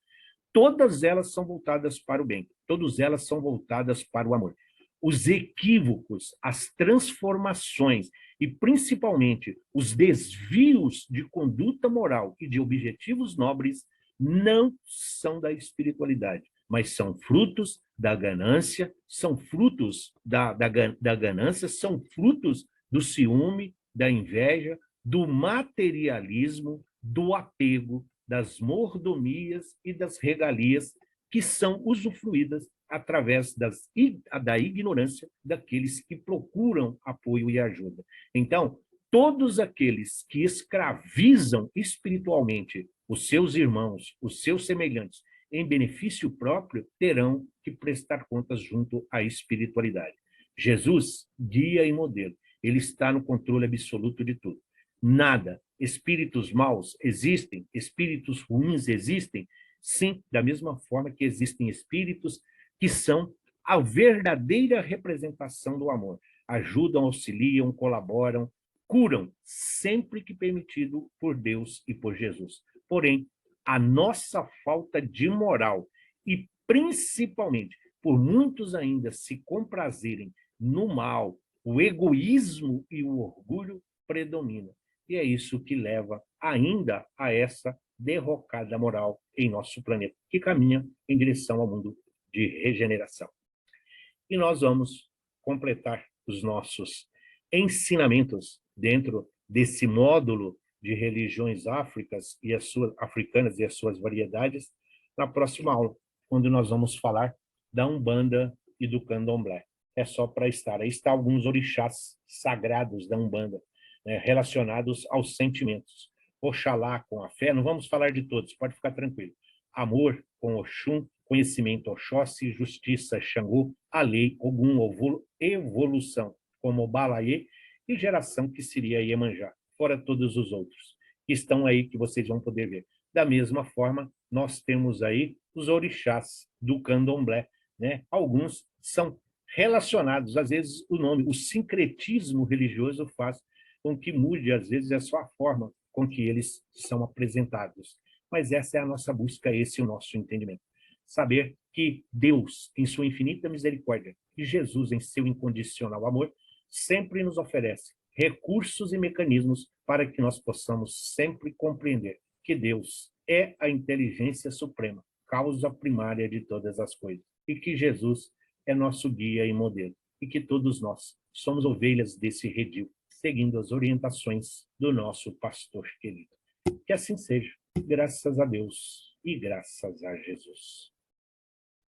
todas elas são voltadas para o bem, todas elas são voltadas para o amor. Os equívocos, as transformações e, principalmente, os desvios de conduta moral e de objetivos nobres não são da espiritualidade, mas são frutos da ganância, são frutos da ganância, são frutos do ciúme, da inveja, do materialismo, do apego, das mordomias e das regalias que são usufruídas através da ignorância daqueles que procuram apoio e ajuda. Então, todos aqueles que escravizam espiritualmente os seus irmãos, os seus semelhantes, em benefício próprio, terão que prestar contas junto à espiritualidade. Jesus, guia e modelo, ele está no controle absoluto de tudo. Nada. Espíritos maus existem, espíritos ruins existem, sim, da mesma forma que existem espíritos que são a verdadeira representação do amor. Ajudam, auxiliam, colaboram, curam, sempre que permitido por Deus e por Jesus. Porém, a nossa falta de moral e, principalmente, por muitos ainda se comprazerem no mal, o egoísmo e o orgulho predominam. E é isso que leva ainda a essa derrocada moral em nosso planeta, que caminha em direção ao mundo de regeneração. E nós vamos completar os nossos ensinamentos dentro desse módulo de religiões africanas e as suas variedades na próxima aula, quando nós vamos falar da Umbanda e do Candomblé. É só para estar. Aí está alguns orixás sagrados da Umbanda, relacionados aos sentimentos. Oxalá com a fé, não vamos falar de todos, pode ficar tranquilo. Amor com Oxum, conhecimento Oxóssi, justiça Xangô, a lei Ogum, evolução como Balaê e geração que seria Iemanjá, fora todos os outros. que estão aí, que vocês vão poder ver. Da mesma forma, nós temos aí os orixás do candomblé, né? Alguns são relacionados, às vezes o nome, o sincretismo religioso faz com que mude, às vezes, a sua forma com que eles são apresentados. Mas essa é a nossa busca, esse é o nosso entendimento. Saber que Deus, em sua infinita misericórdia, e Jesus, em seu incondicional amor, sempre nos oferece recursos e mecanismos para que nós possamos sempre compreender que Deus é a inteligência suprema, causa primária de todas as coisas, e que Jesus é nosso guia e modelo, e que todos nós somos ovelhas desse redil, seguindo as orientações do nosso pastor querido. Que assim seja, graças a Deus e graças a Jesus.